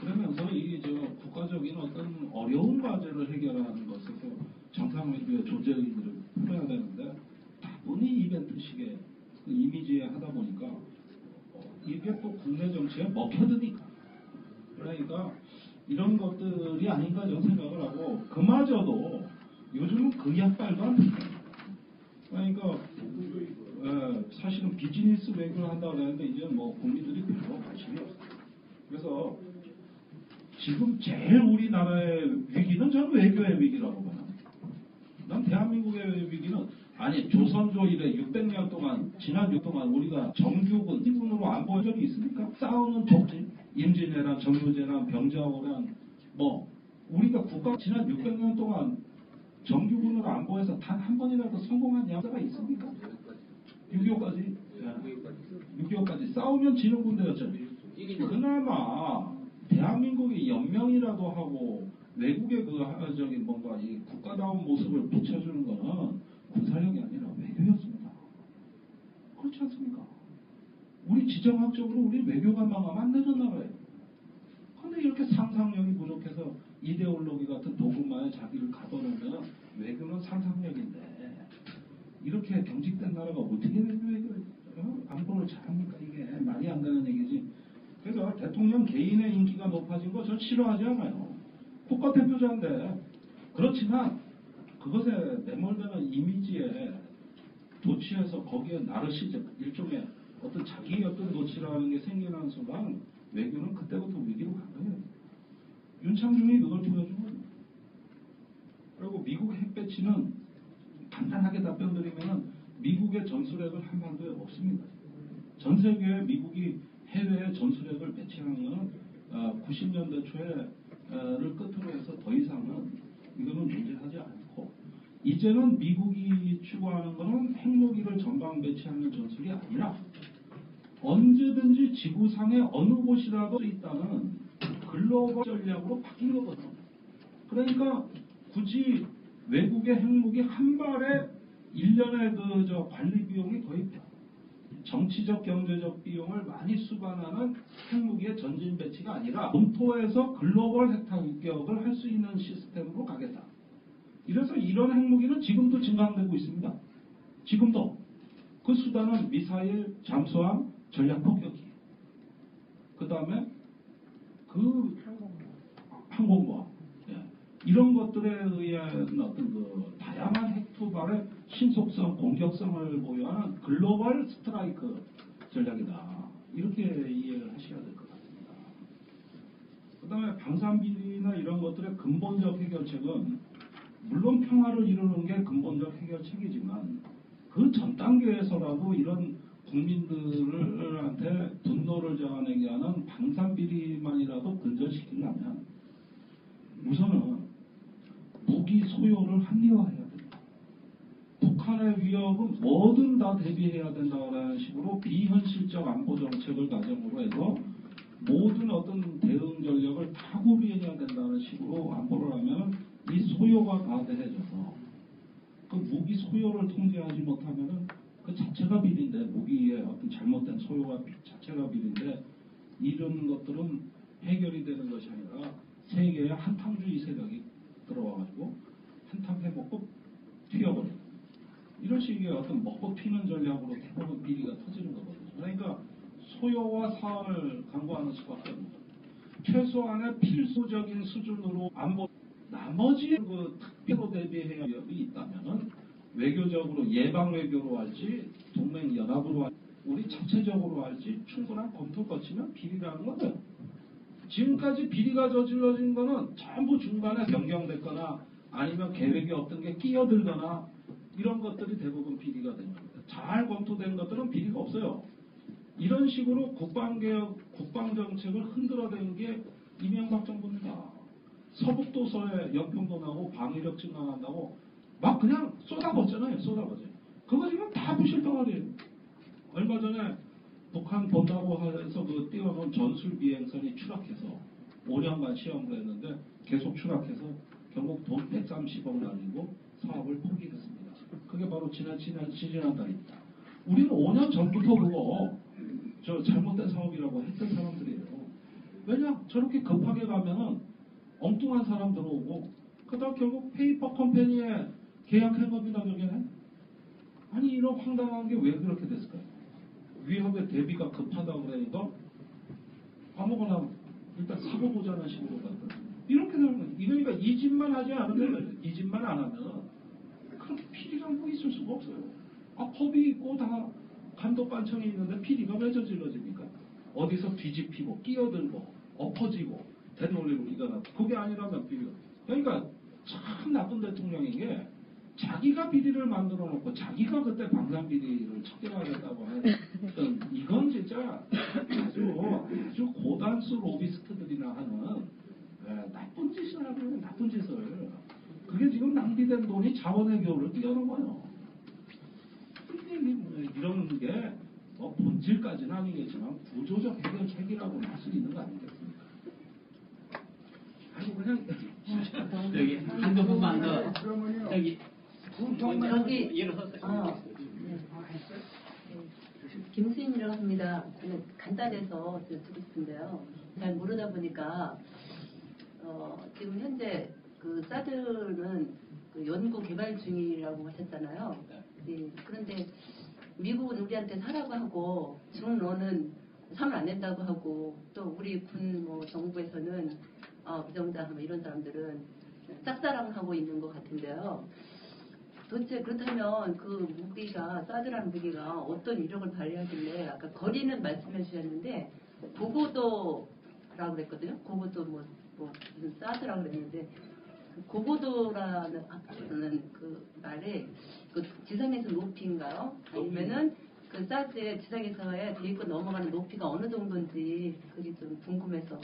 그러면서 이 국가적인 어떤 어려운 과제를 해결하는 것에서 정상 외교의 존재의식을 풀어야 되는데 다분히 이벤트식의 그 이미지에 하다 보니까 이게 또 국내 정치에 먹혀드니까, 그러니까 이런 것들이 아닌가 저는 생각을 하고, 그마저도 요즘은 극약발도 안 돼요. 그러니까 사실은 비즈니스 외교를 한다고 하는데 이제 뭐 국민들이 별로 관심이 없어요. 그래서 지금 제일 우리나라의 위기는 저는 외교의 위기라고 봐요. 난 대한민국의 위기는, 아니 조선조 이래 600년 동안, 지난 6 동안 우리가 정규군, 일군으로 안 본 적이 있습니까? 싸우는 족지, 임진왜란, 정유재란, 병자호란, 우리가 국가 지난 600년 동안 정규군으로 안보해서 단 한 번이라도 성공한 역사가 있습니까? 6.25까지. 6.25까지 싸우면 지는 군대였죠. 그나마 대한민국이 연명이라도 하고 외국의 이 국가다운 모습을 비춰주는 거는 군사력이 아니라 외교였습니다. 그렇지 않습니까? 우리 지정학적으로 우리 외교가 망하면 안 되는 나라예요. 근데 이렇게 상상력이 부족해서 이데올로기 같은 도구마에 자기를 가둬놓으면 외교는 상상력인데, 이렇게 경직된 나라가 어떻게 외교를 안보를 잘합니까? 이게 말이 안 되는 얘기지. 그래서 대통령 개인의 인기가 높아진 거 전 싫어하지 않아요. 국가대표자인데. 그렇지만 그것에 매몰되는 이미지에 도취해서 거기에 나르시즘, 일종의 어떤 자기의 어떤 도취라는 게 생기는 순간 외교는 그때부터 위기로 간 거예요. 윤창중이 그걸 보여준 거예요. 그리고 미국 핵 배치는 간단하게 답변드리면 미국의 전술핵을 한반도에 없습니다. 전 세계에 미국이 해외에 전술핵을 배치하는 것은 90년대 초에를 끝으로 해서 더 이상은 이거는 존재하지 않고, 이제는 미국이 추구하는 것은 핵무기를 전방 배치하는 전술이 아니라 언제든지 지구상의 어느 곳이라도 수 있다는 글로벌 전략으로 바뀐 거거든요. 그러니까 굳이 외국의 핵무기 한 발에 1년의 관리 비용이 거의 정치적 경제적 비용을 많이 수반하는 핵무기의 전진 배치가 아니라 본토에서 글로벌 핵 타격을 할 수 있는 시스템으로 가겠다. 이래서 이런 핵무기는 지금도 증강되고 있습니다. 지금도 그 수단은 미사일, 잠수함, 전략 폭격기, 그 다음에 그 항공모함, 이런 것들에 의한 어떤 그 다양한 핵 투발의 신속성, 공격성을 보유하는 글로벌 스트라이크 전략이다. 이렇게 이해를 하셔야 될 것 같습니다. 그 다음에 방산비리나 이런 것들의 근본적 해결책은 물론 평화를 이루는 게 근본적 해결책이지만 그 전 단계에서라도 이런 국민들한테 분노를 잡아내게 하는 방산비리만이라도 근절시키려면 우선은 무기 소요를 합리화해야 됩니다. 북한의 위협은 뭐든 다 대비해야 된다는 식으로 비현실적 안보 정책을 가정으로 해서 모든 어떤 대응 전략을 다 구비해야 된다는 식으로 안보를 하면 이 소요가 가대해져서 그 무기 소요를 통제하지 못하면은 그 자체가 비리인데, 무기의 어떤 잘못된 소요가 자체가 비리인데, 이런 것들은 해결이 되는 것이 아니라 세계의 한탕주의 세력이 들어와가지고 한탕 해먹고 튀어버려요. 이런 식의 어떤 먹고 튀는 전략으로 대부분 비리가 터지는 거거든요. 그러니까 소요와 사안을 강구하는 수밖에 없는 거예요. 최소한의 필수적인 수준으로 안보, 나머지 그 특별로 대비해야 위협이 있다면은 외교적으로 예방 외교로 할지 동맹 연합으로 할지 우리 자체적으로 할지 충분한 검토 거치면 비리라는 거예요. 지금까지 비리가 저질러진 거는 전부 중간에 변경됐거나 아니면 계획이 없던 게 끼어들거나 이런 것들이 대부분 비리가 된 겁니다. 잘 검토된 것들은 비리가 없어요. 이런 식으로 국방개혁, 국방정책을 흔들어댄 게 이명박 정부입니다. 서북도서에 연평도 나고 방위력 증강한다고 막 그냥 쏟아붓잖아요. 쏟아붓어요. 그거 지금 다 부실 덩어리예요. 얼마 전에 북한 본다고 해서 그 띄워놓은 전술 비행선이 추락해서 5년간 시험을 했는데 계속 추락해서 결국 돈 130억 날리고 사업을 포기했습니다. 그게 바로 지지난달입니다. 우리는 5년 전부터 그거 잘못된 사업이라고 했던 사람들이에요. 왜냐? 저렇게 급하게 가면은 엉뚱한 사람 들어오고 그다음 결국 페이퍼 컴퍼니에 계약 해법이나 저게네. 아니 이런 황당한 게 왜 그렇게 됐을까요? 위협의 대비가 급하다고 그러니까 아무거나 일단 사고 보자는 식으로 갔다. 이렇게 되는 거예요. 그러니까 이 짓만 하지 않으면, 이 짓만 안 하면 그렇게 피리가 뭐 있을 수가 없어요. 법이 있고 다 감독관청이 있는데 피리가 왜 저질러집니까? 어디서 뒤집히고 끼어들고 엎어지고 되돌리고 이거나 그게 아니라면 비리가. 그러니까 참 나쁜 대통령인 게 자기가 비리를 만들어 놓고 자기가 그때 방산 비리를 척결하겠다고 했던 이건 진짜 아주 고단수 로비스트들이나 하는 나쁜 짓을 하는 나쁜 짓을. 그게 지금 낭비된 돈이 자원의 교를 뛰어넘어요. 이런 게 본질까지는 아니겠지만 구조적 해결책이라고 할 수 있는 거 아니겠습니까? 아니 그냥 여기 한두 분만 더 여기 김수인이라고 합니다. 간단해서 듣고 싶은데요. 잘 모르다 보니까 지금 현재 그 사드는 그 연구 개발 중이라고 하셨잖아요. 그런데 미국은 우리한테 사라고 하고 중로는 상을 안 낸다고 하고 또 우리 군 정부에서는 부정자 이런 사람들은 짝사랑하고 있는 것 같은데요. 도대체 그렇다면 그 무기가 사드라는 무기가 어떤 위력을 발휘하길래 아까 거리는 말씀해 주셨는데 고고도라고 그랬거든요. 고고도 무슨 사드라고 그랬는데 그 고고도라는 그 말이 그 지상에서 높이인가요? 아니면은 그 사드의 지상에서의 대입고 넘어가는 높이가 어느 정도인지 그게 좀 궁금해서.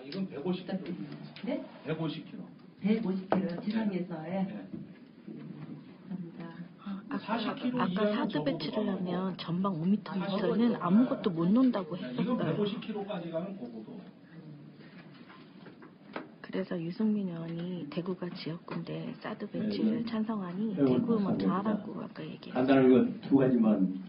이건 150km. 네? 150km. 150km 지상에서의. 네. 감사합니다. 40km 아까 이하는 사드 저도 배치를 못 하면 전방 5m부터는 아무것도 못 논다고 이건 했었어요. 150km까지 가는 고고도. 그래서 유승민 의원이 대구가 지역구인데 사드 네, 배치를 네. 찬성하니 네, 대구 먼저 감사합니다. 하라고 아까 얘기했어요. 간단하게 두 가지만